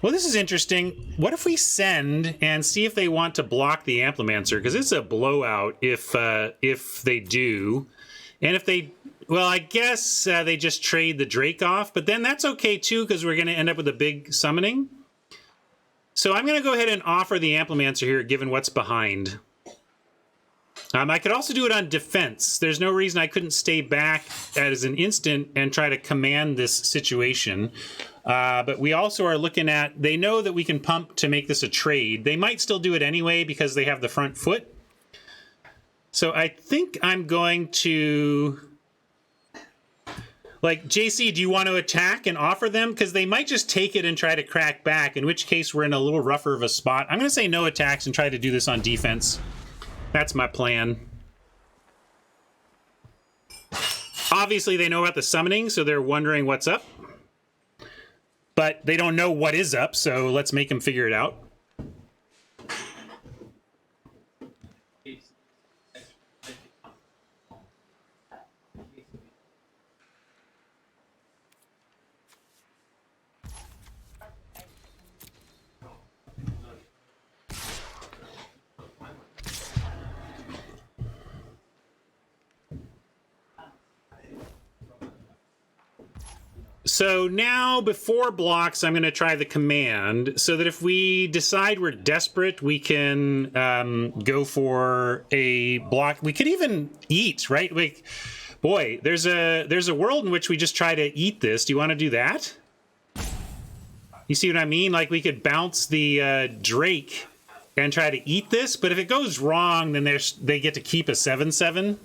Well, this is interesting. What if we send and see if they want to block the Amplimancer? Because it's a blowout if they do. And if they... Well, I guess they just trade the Drake off. But then that's okay, too, because we're going to end up with a big summoning. So I'm going to go ahead and offer the Amplimancer here, given what's behind. I could also do it on defense. There's no reason I couldn't stay back as an instant and try to command this situation. But we also are looking at, they know that we can pump to make this a trade. They might still do it anyway because they have the front foot. So I think I'm going to, like, JC, do you want to attack and offer them? Because they might just take it and try to crack back, in which case we're in a little rougher of a spot. I'm going to say no attacks and try to do this on defense. That's my plan. Obviously, they know about the summoning, so they're wondering what's up. But they don't know what is up, so let's make them figure it out. So now, before blocks, I'm going to try the command, so that if we decide we're desperate, we can go for a block. We could even eat, right? Like, boy, there's a world in which we just try to eat this. Do you want to do that? You see what I mean? Like, we could bounce the Drake and try to eat this, but if it goes wrong, then they get to keep a 7/7.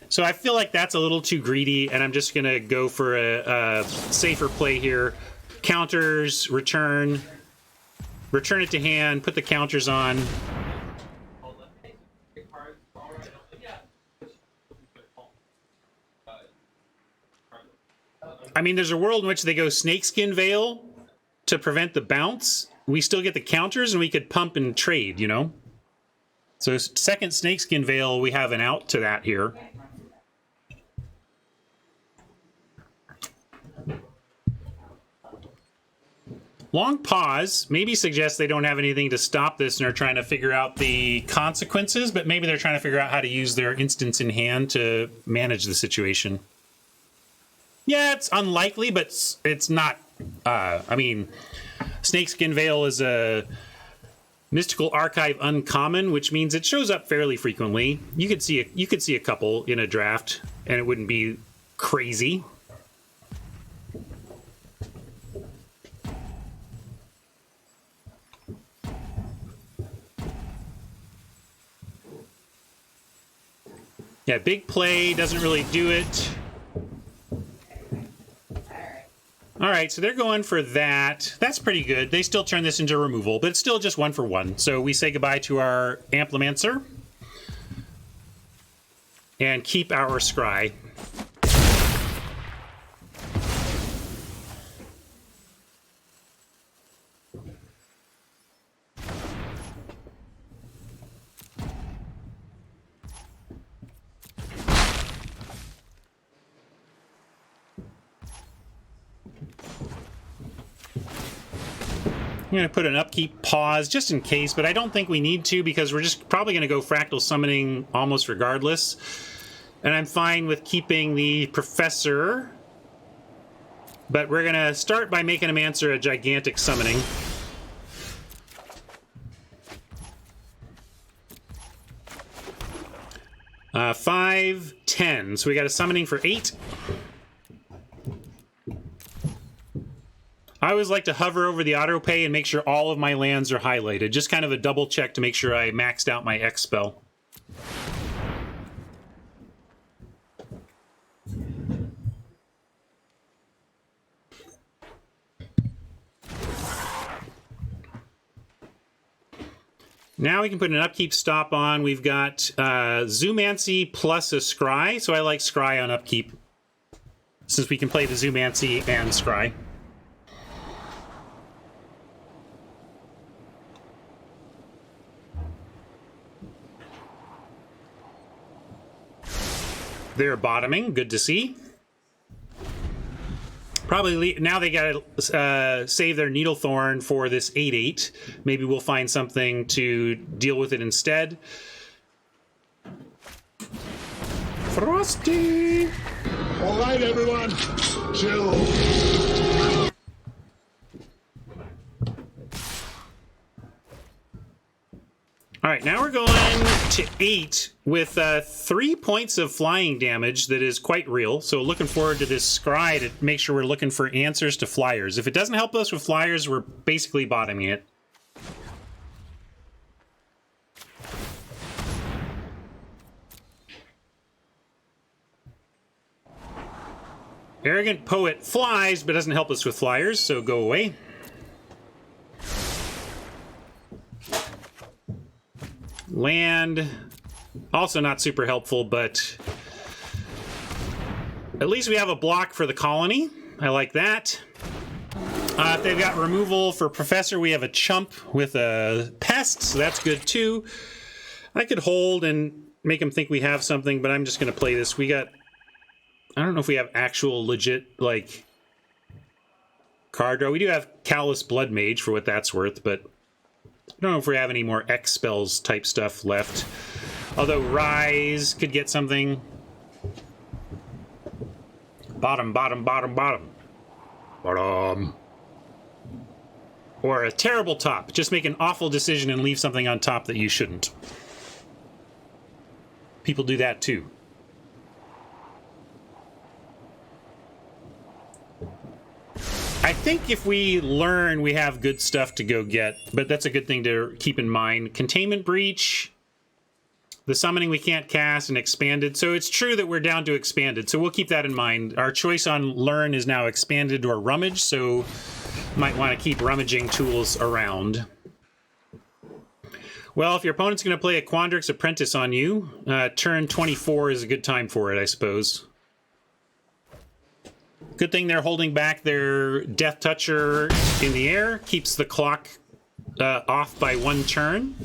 So I feel like that's a little too greedy, and I'm just going to go for a safer play here. Counters, return it to hand, put the counters on. I mean, there's a world in which they go Snakeskin Veil to prevent the bounce. We still get the counters, and we could pump and trade, you know? So second Snakeskin Veil, we have an out to that here. Long pause maybe suggests they don't have anything to stop this and are trying to figure out the consequences, but maybe they're trying to figure out how to use their instants in hand to manage the situation. Yeah, it's unlikely, but it's not... I mean, Snakeskin Veil is a Mystical Archive uncommon, which means it shows up fairly frequently. You could see a couple in a draft, and it wouldn't be crazy. Yeah, big play doesn't really do it. All right, so they're going for that. That's pretty good. They still turn this into removal, but it's still just 1 for 1. So we say goodbye to our Amplimancer and keep our Scry. I'm going to put an upkeep pause just in case, but I don't think we need to because we're just probably going to go fractal summoning almost regardless. And I'm fine with keeping the Professor, but we're going to start by making him answer a gigantic summoning. Uh, 5, 10. So we got a summoning for 8. I always like to hover over the auto pay and make sure all of my lands are highlighted. Just kind of a double check to make sure I maxed out my X spell. Now we can put an upkeep stop on. We've got Zoomancy plus a Scry. So I like Scry on upkeep, since we can play the Zoomancy and Scry. They're bottoming. Good to see. Probably now they gotta save their Needlethorn for this 8/8. Maybe we'll find something to deal with it instead. Frosty! All right, everyone, chill. All right, now we're going to 8 with 3 points of flying damage that is quite real. So looking forward to this scry to make sure we're looking for answers to flyers. If it doesn't help us with flyers, we're basically bottoming it. Arrogant Poet flies, but doesn't help us with flyers, so go away. Land, also not super helpful, but at least we have a block for the colony. I like that. If they've got removal for Professor, we have a chump with a pest, so that's good too. I could hold and make them think we have something, but I'm just going to play this. We got, I don't know if we have actual legit, like, card draw. We do have Callous Blood Mage for what that's worth, but I don't know if we have any more X spells type stuff left. Although Rise could get something. Bottom, bottom, bottom, bottom. Bottom. Or a terrible top. Just make an awful decision and leave something on top that you shouldn't. People do that too. I think if we learn, we have good stuff to go get, but that's a good thing to keep in mind. Containment Breach, the summoning we can't cast, and Expanded. So it's true that we're down to Expanded, so we'll keep that in mind. Our choice on Learn is now Expanded or Rummage, so might want to keep rummaging tools around. Well, if your opponent's going to play a Quandrix Apprentice on you, turn 24 is a good time for it, I suppose. Good thing they're holding back their Death Toucher in the air. Keeps the clock off by 1 turn.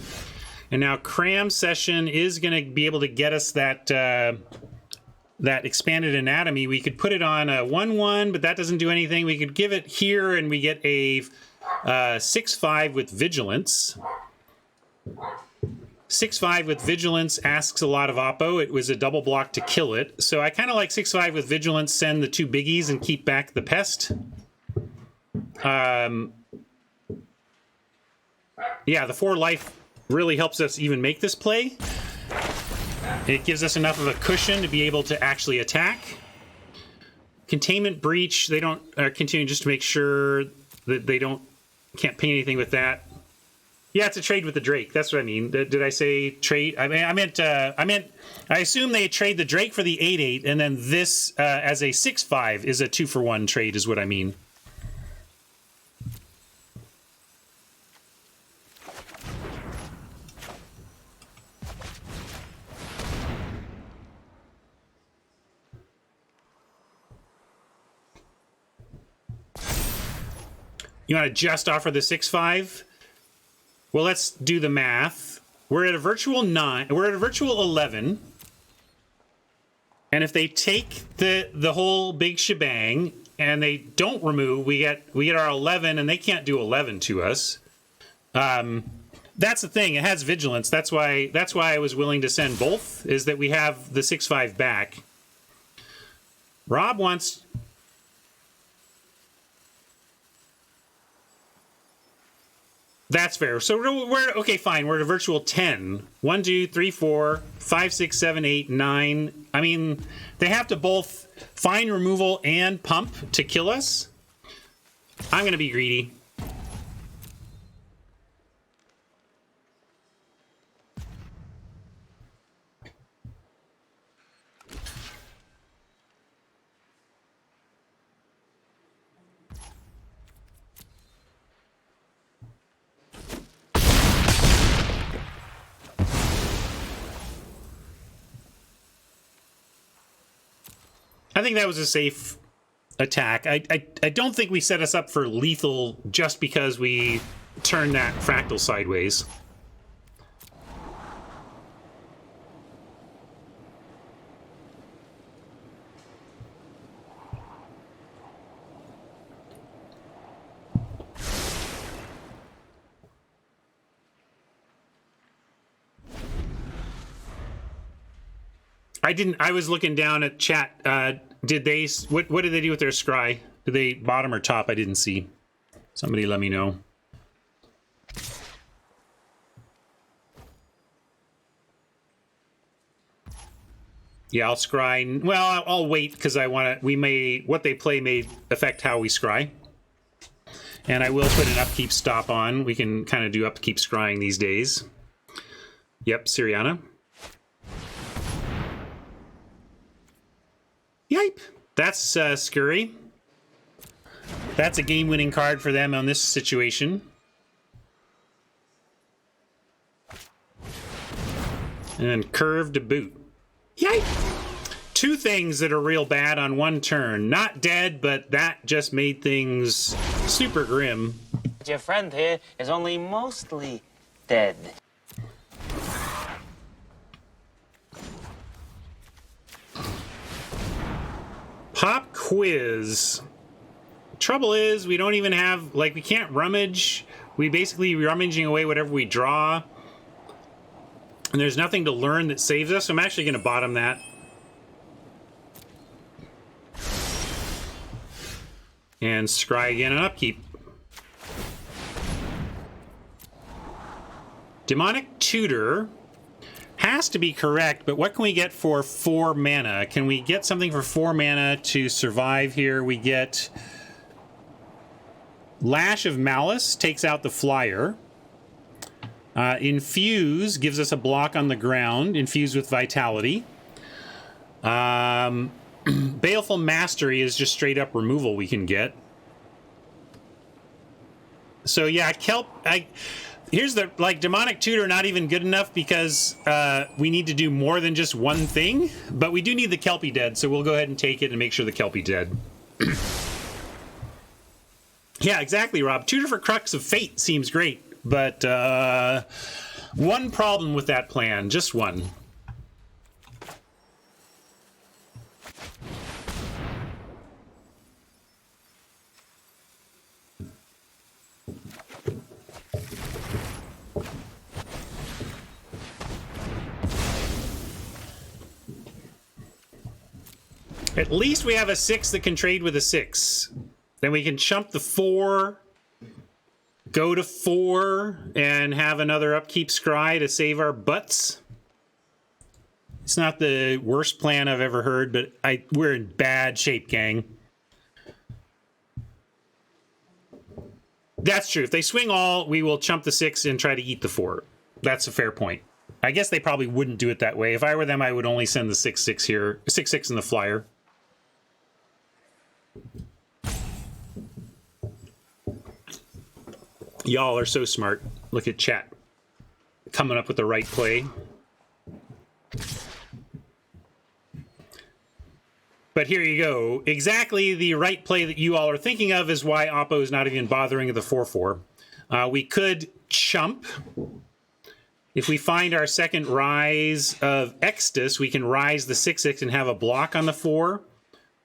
And now Cram Session is going to be able to get us that that Expanded Anatomy. We could put it on a 1/1, but that doesn't do anything. We could give it here, and we get a 6/5 with Vigilance. 6/5 with Vigilance asks a lot of Oppo. It was a double block to kill it. So I kind of like 6/5 with Vigilance, send the 2 biggies and keep back the pest. Yeah, the 4 life really helps us even make this play. It gives us enough of a cushion to be able to actually attack. Containment Breach, they don't continue just to make sure that they can't ping anything with that. Yeah, it's a trade with the Drake. That's what I mean. Did I say trade? I meant. I assume they trade the Drake for the 8/8, and then this as a 6/5 is a 2-for-1 trade, is what I mean. You want to just offer the 6/5? Well, let's do the math. We're at a virtual 9. We're at a virtual 11. And if they take the whole big shebang and they don't remove, we get our 11, and they can't do 11 to us. That's the thing. It has vigilance. That's why I was willing to send both, is that we have the 6/5 back. Rob wants. That's fair. So we're okay, fine. We're at a virtual 10. 1, 2, 3, 4, 5, 6, 7, 8, 9. I mean, they have to both find removal and pump to kill us. I'm going to be greedy. I think that was a safe attack. I don't think we set us up for lethal just because we turned that fractal sideways. I was looking down at chat. Did they, what did they do with their scry? Did they bottom or top? I didn't see. Somebody let me know. Yeah, I'll scry. Well, I'll wait because I want to, what they play may affect how we scry. And I will put an upkeep stop on. We can kind of do upkeep scrying these days. Yep, Siriana. Yipe. That's scurry. That's a game-winning card for them on this situation. And curve to boot. Yipe. Two things that are real bad on one turn. Not dead, but that just made things super grim. Your friend here is only mostly dead. Pop quiz. Trouble is, we don't even have, like, we can't rummage. We basically rummaging away whatever we draw. And there's nothing to learn that saves us. So I'm actually going to bottom that. And scry again on upkeep. Demonic Tutor has to be correct, but what can we get for 4 mana? Can we get something for 4 mana to survive here? We get Lash of Malice, takes out the flyer. Infuse gives us a block on the ground, infused with Vitality. Baleful Mastery is just straight up removal we can get. So yeah, Kelp, here's the, like, Demonic Tutor not even good enough because we need to do more than just one thing, but we do need the Kelpie dead, so we'll go ahead and take it and make sure the Kelpie dead. Yeah, exactly, Rob. Tutor for Crux of Fate seems great, but one problem with that plan, just one. At least we have a 6 that can trade with a 6. Then we can chump the 4, go to 4, and have another upkeep scry to save our butts. It's not the worst plan I've ever heard, but we're in bad shape, gang. That's true. If they swing all, we will chump the 6 and try to eat the 4. That's a fair point. I guess they probably wouldn't do it that way. If I were them, I would only send the 6/6 here, 6/6 in the flyer. Y'all are so smart. Look at chat. Coming up with the right play. But here you go. Exactly the right play that you all are thinking of is why Oppo is not even bothering with the 4/4. We could chump. If we find our second rise of Extus, we can rise the 6/6 and have a block on the 4.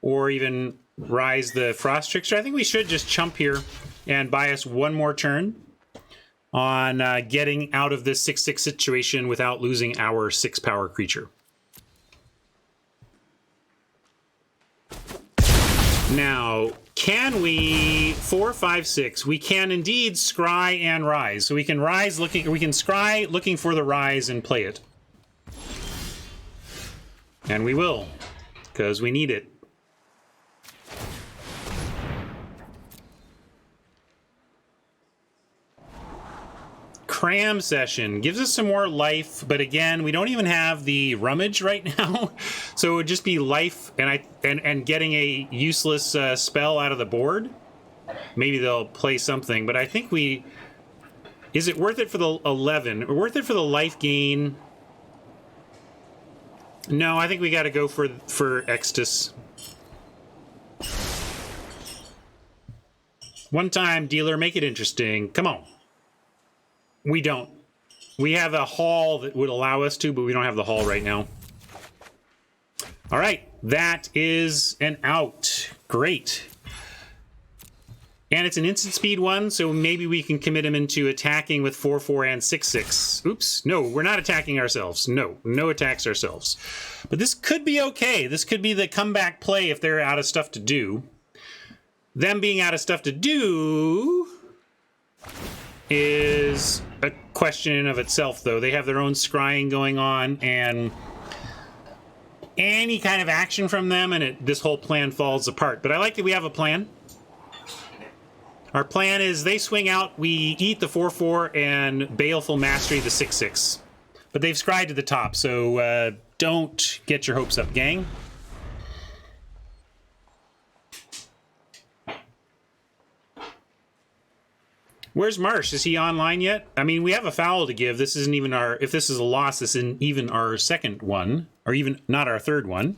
Or even Rise the Frost Trickster. I think we should just chump here and buy us one more turn on getting out of this 6/6 situation without losing our 6-power creature. Now, can we 4, 5, 6? We can indeed scry and rise. So we can rise looking, we can scry looking for the rise and play it. And we will, because we need it. Cram session gives us some more life, but again, we don't even have the rummage right now, so it would just be life and getting a useless spell out of the board. Maybe they'll play something, but I think we. Is it worth it for the 11? Or worth it for the life gain? No, I think we got to go for Extus. One time, dealer, make it interesting. Come on. We don't. We have a haul that would allow us to, but we don't have the haul right now. All right, that is an out. Great. And it's an instant speed one, so maybe we can commit him into attacking with 4/4 and 6/6. Oops, no, we're not attacking ourselves. No attacks ourselves. But this could be okay. This could be the comeback play if they're out of stuff to do. Them being out of stuff to do is a question in of itself, though. They have their own scrying going on, and any kind of action from them, and this whole plan falls apart. But I like that we have a plan. Our plan is they swing out, we eat the 4/4, and Baleful Mastery the 6/6. But they've scryed to the top, so don't get your hopes up, gang. Where's Marsh? Is he online yet? I mean, we have a foul to give. This isn't even our... If this is a loss, this isn't even our second one. Or even not our third one.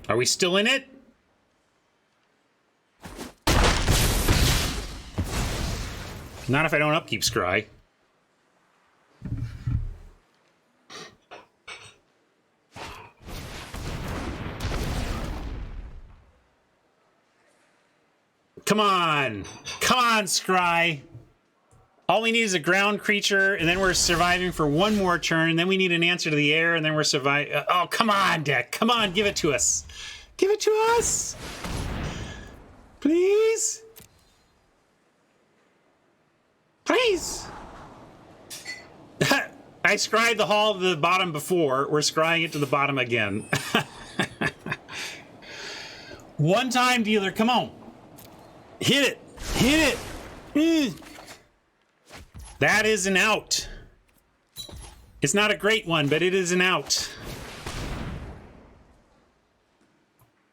Are we still in it? Not if I don't upkeep scry. Come on! Come on, scry! All we need is a ground creature, and then we're surviving for one more turn, and then we need an answer to the air, and then we're surviving. Oh, come on, deck. Come on, give it to us. Give it to us! Please? Please! I scryed the hall to the bottom before. We're scrying it to the bottom again. One time, dealer. Come on. Hit it. Hit it. That is an out. It's not a great one, but it is an out.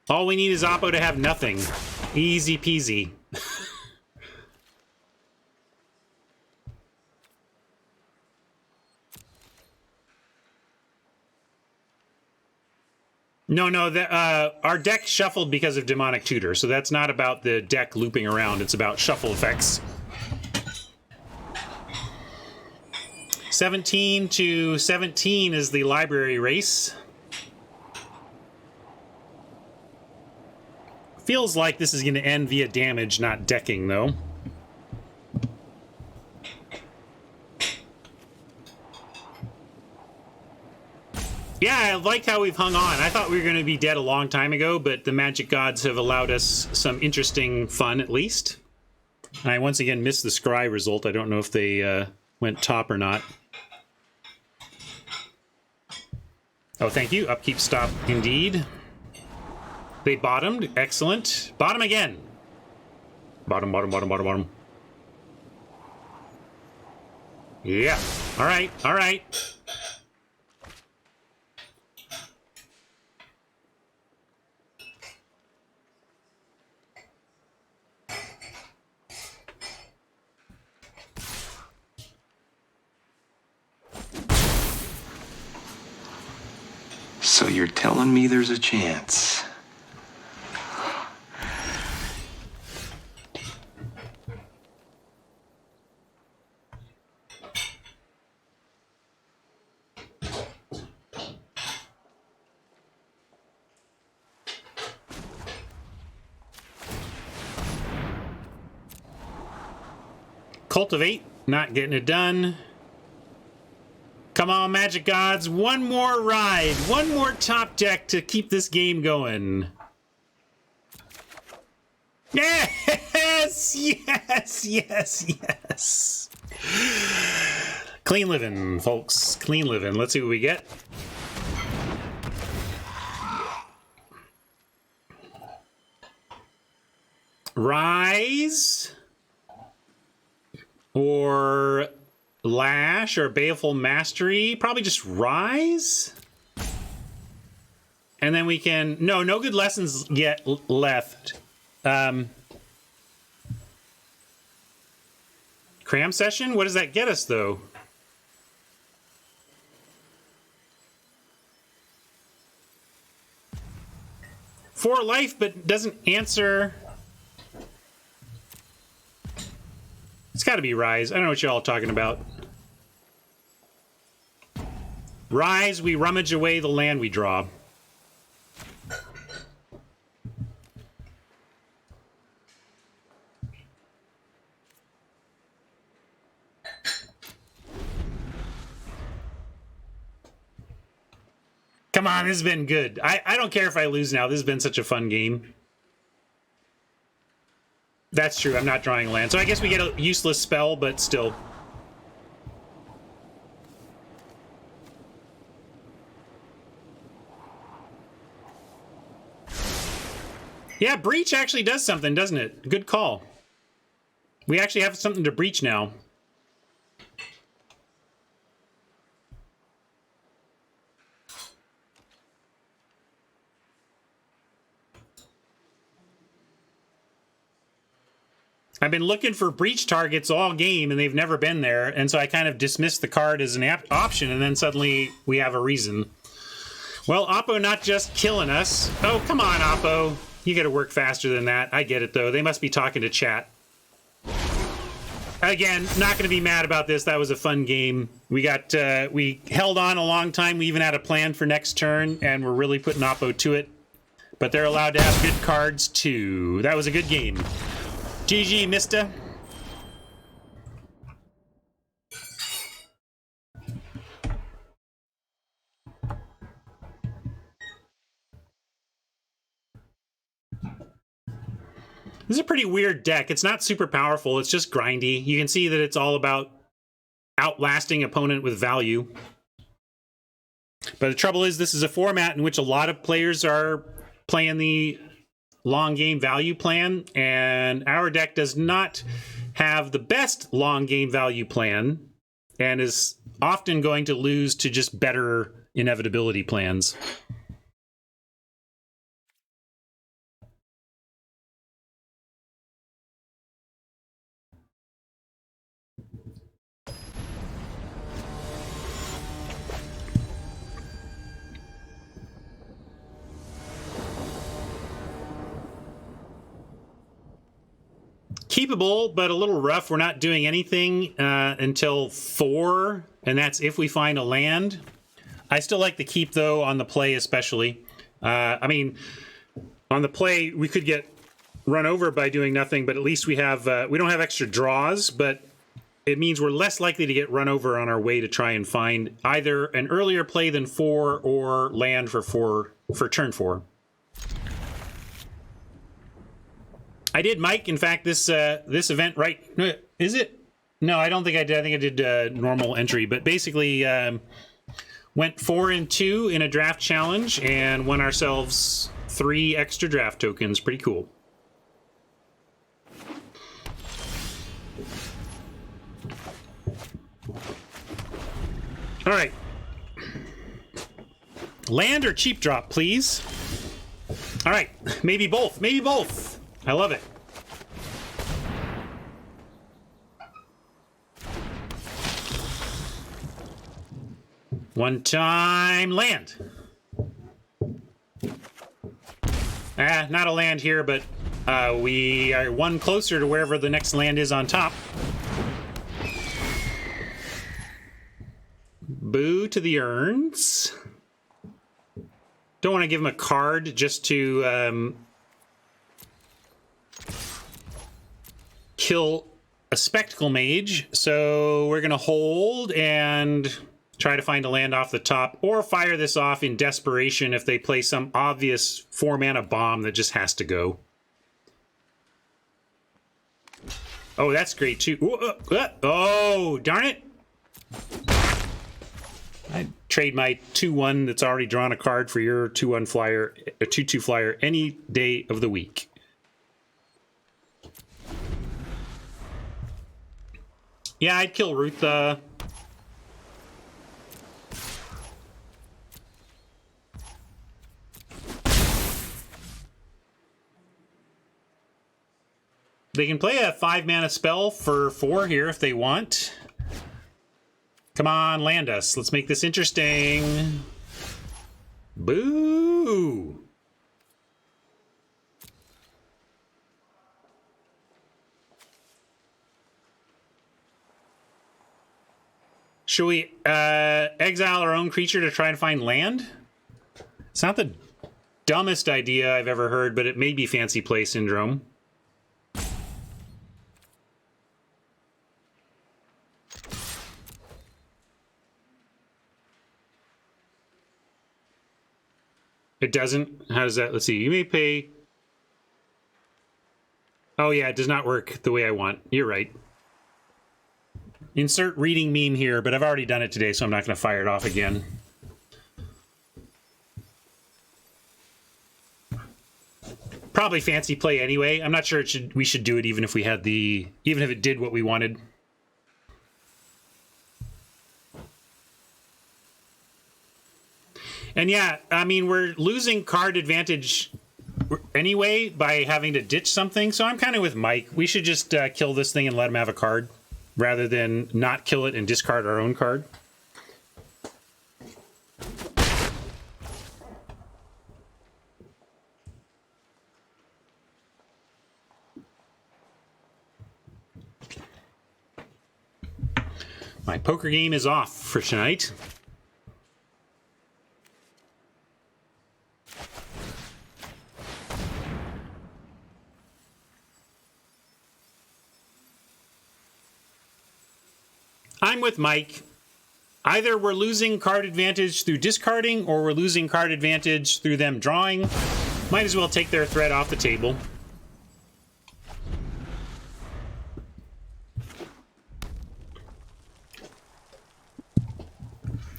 All we need is Oppo to have nothing. Easy peasy. No, our deck shuffled because of Demonic Tutor, so that's not about the deck looping around, it's about shuffle effects. 17-17 is the library race. Feels like this is going to end via damage, not decking, though. Yeah, I liked how we've hung on. I thought we were going to be dead a long time ago, but the Magic Gods have allowed us some interesting fun, at least. I once again missed the scry result. I don't know if they went top or not. Oh, thank you. Upkeep stop, indeed. They bottomed. Excellent. Bottom again. Bottom, bottom, bottom, bottom, bottom. Yeah. All right. All right. So you're telling me there's a chance? Cultivate, not getting it done. Come on, Magic Gods. One more ride. One more top deck to keep this game going. Yes! Yes! Yes! Yes! Clean living, folks. Clean living. Let's see what we get. Rise. Or Lash or Baleful Mastery. Probably just Rise. And then we can... No good lessons yet left. Cram Session? What does that get us, though? For life, but doesn't answer... It's got to be Rise. I don't know what y'all are talking about. Rise, we rummage away the land we draw. Come on, this has been good. I don't care if I lose now. This has been such a fun game. That's true. I'm not drawing land. So I guess we get a useless spell, but still. Yeah, Breach actually does something, doesn't it? Good call. We actually have something to breach now. I've been looking for breach targets all game, and they've never been there, and so I kind of dismissed the card as an option, and then suddenly we have a reason. Well, Oppo not just killing us. Oh, come on, Oppo. You gotta work faster than that. I get it, though. They must be talking to chat. Again, not gonna be mad about this. That was a fun game. We got, we held on a long time. We even had a plan for next turn, and we're really putting Oppo to it. But they're allowed to have good cards, too. That was a good game. GG, mister. This is a pretty weird deck. It's not super powerful. It's just grindy. You can see that it's all about outlasting opponent with value. But the trouble is, this is a format in which a lot of players are playing the long game value plan, and our deck does not have the best long game value plan and is often going to lose to just better inevitability plans. Keepable, but a little rough. We're not doing anything until 4, and that's if we find a land. I still like the keep, though, on the play especially. I mean, on the play, we could get run over by doing nothing, but at least we have we don't have extra draws, but it means we're less likely to get run over on our way to try and find either an earlier play than 4 or land for turn 4. I did Mike. In fact, this event, right? Is it? No, I don't think I did. I think I did normal entry, but basically went 4-2 in a draft challenge and won ourselves 3 extra draft tokens. Pretty cool. All right. Land or cheap drop, please. All right. Maybe both. Maybe both. I love it. One time land. Not a land here, but we are one closer to wherever the next land is on top. Boo to the urns. Don't want to give him a card just to kill a spectacle mage. So we're going to hold and try to find a land off the top, or fire this off in desperation if they play some obvious 4-mana bomb that just has to go. Oh, that's great too. Oh, darn it. I'd trade my 2/1 that's already drawn a card for your 2/1 flyer, a 2/2 flyer any day of the week. Yeah, I'd kill Rutha. They can play a 5-mana spell for 4 here if they want. Come on, land us. Let's make this interesting. Boo! Should we exile our own creature to try and find land? It's not the dumbest idea I've ever heard, but it may be fancy play syndrome. It doesn't? How does that? Let's see. You may pay... Oh, yeah, it does not work the way I want. You're right. Insert reading meme here, but I've already done it today, so I'm not going to fire it off again. Probably fancy play anyway. I'm not sure we should do it even if we had the... Even if it did what we wanted. And yeah, I mean, we're losing card advantage anyway by having to ditch something. So I'm kind of with Mike. We should just kill this thing and let him have a card rather than not kill it and discard our own card. My poker game is off for tonight. I'm with Mike. Either we're losing card advantage through discarding, or we're losing card advantage through them drawing. Might as well take their threat off the table.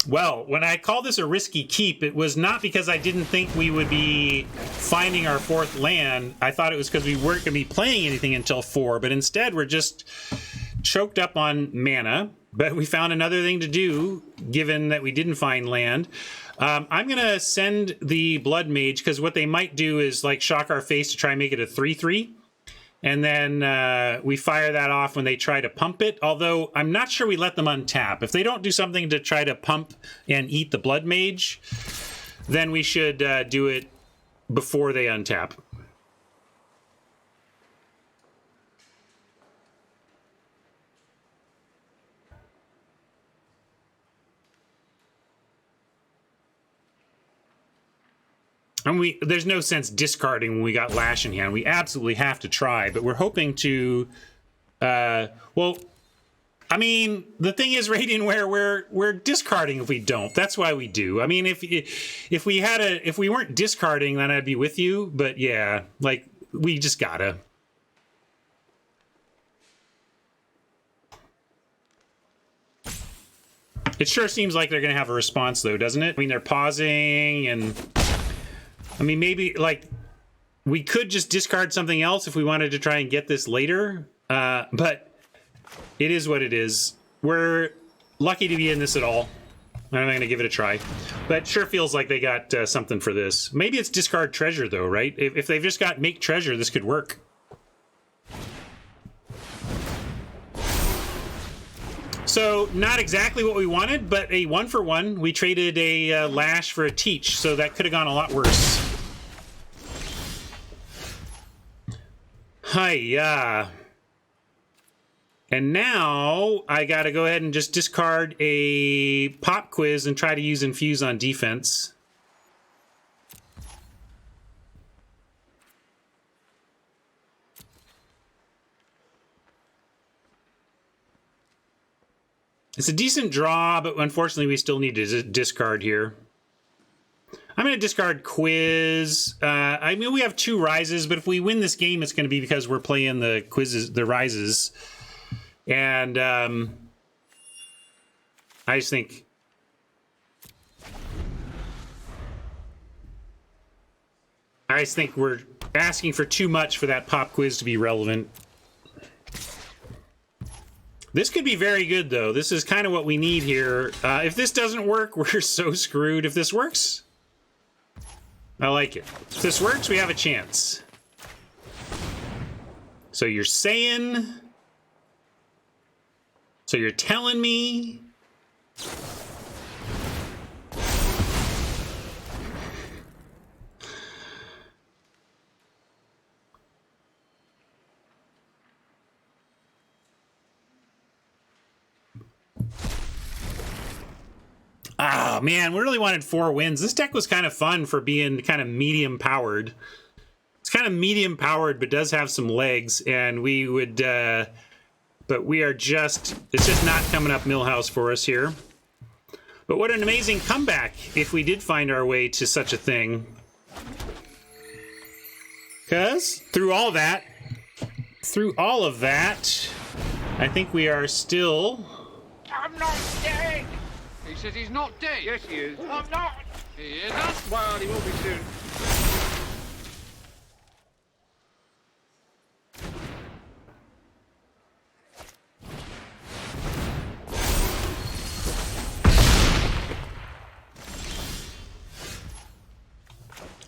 Well, when I call this a risky keep, it was not because I didn't think we would be finding our 4th land. I thought it was because we weren't going to be playing anything until 4, but instead we're just choked up on mana. But we found another thing to do, given that we didn't find land. I'm going to send the Blood Mage, because what they might do is like shock our face to try and make it a 3/3. And then we fire that off when they try to pump it. Although I'm not sure we let them untap. If they don't do something to try to pump and eat the Blood Mage, then we should do it before they untap. And there's no sense discarding when we got Lash in hand. We absolutely have to try, but we're hoping to, well, I mean, the thing is, Radiantware, we're discarding if we don't. That's why we do. I mean, if we weren't discarding, then I'd be with you. But yeah, like, we just gotta. It sure seems like they're gonna have a response, though, doesn't it? I mean, they're pausing and... I mean, maybe, like, we could just discard something else if we wanted to try and get this later, but it is what it is. We're lucky to be in this at all. I'm going to give it a try. But sure feels like they got something for this. Maybe it's discard treasure, though, right? If they've just got make treasure, this could work. So, not exactly what we wanted, but a 1-for-1. We traded a Lash for a Teach, so that could have gone a lot worse. Hi-ya. And now I got to go ahead and just discard a pop quiz and try to use infuse on defense. It's a decent draw, but unfortunately we still need to discard here. I'm going to discard quiz. I mean, we have 2 rises, but if we win this game, it's going to be because we're playing the quizzes, the rises. And I just think we're asking for too much for that pop quiz to be relevant. This could be very good, though. This is kind of what we need here. If this doesn't work, we're so screwed. If this works, I like it. If this works, we have a chance. So you're saying... So you're telling me... Oh, man, we really wanted 4 wins. This deck was kind of fun for being kind of medium powered. It's kind of medium powered, but does have some legs, and we would, but we are just, it's just not coming up Millhouse for us here. But what an amazing comeback if we did find our way to such a thing. Because through all of that, I think we are still... I'm not dead. He says he's not dead. Yes, he is. I'm not. He isn't. Well, he will be soon.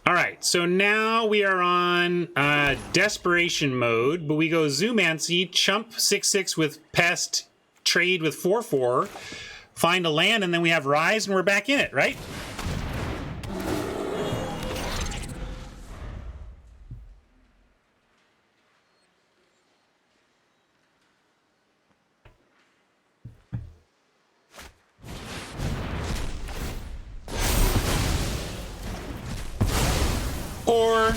All right, so now we are on desperation mode, but we go Zoomancy, chump 6/6 with Pest, trade with 4/4, find a land, and then we have Rise, and we're back in it, right? Or,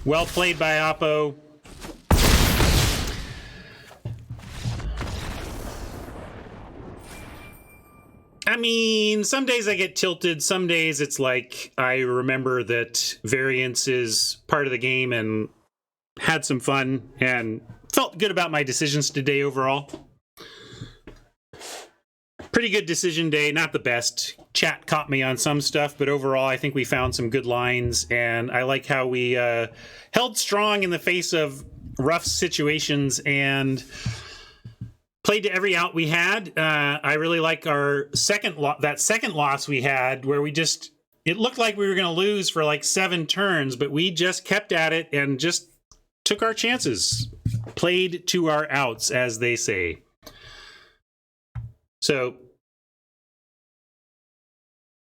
well played by Oppo. I mean, some days I get tilted. Some days it's like I remember that variance is part of the game and had some fun and felt good about my decisions today overall. Pretty good decision day, not the best. Chat caught me on some stuff, but overall I think we found some good lines, and I like how we held strong in the face of rough situations and played to every out we had. I really like our second loss we had, where we just, it looked like we were going to lose for like 7 turns, but we just kept at it and just took our chances. Played to our outs, as they say. So,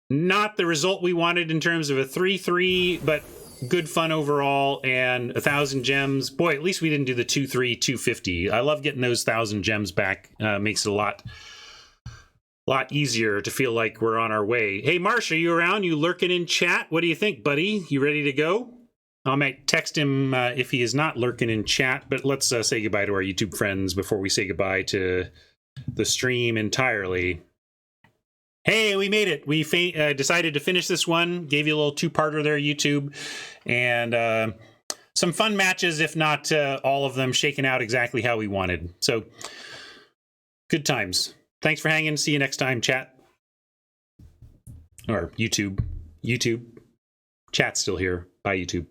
not the result we wanted in terms of a 3-3, but good fun overall, and 1,000 gems. Boy, at least we didn't do the 2-3, 250. I love getting those 1,000 gems back. Makes it a lot easier to feel like we're on our way. Hey, Marsh, are you around? You lurking in chat? What do you think, buddy? You ready to go? I might text him if he is not lurking in chat, but let's say goodbye to our YouTube friends before we say goodbye to the stream entirely. Hey, we made it. We decided to finish this one. Gave you a little 2-parter there, YouTube. And some fun matches, if not all of them shaking out exactly how we wanted. So, good times. Thanks for hanging. See you next time, chat. Or YouTube. Chat's still here. Bye, YouTube.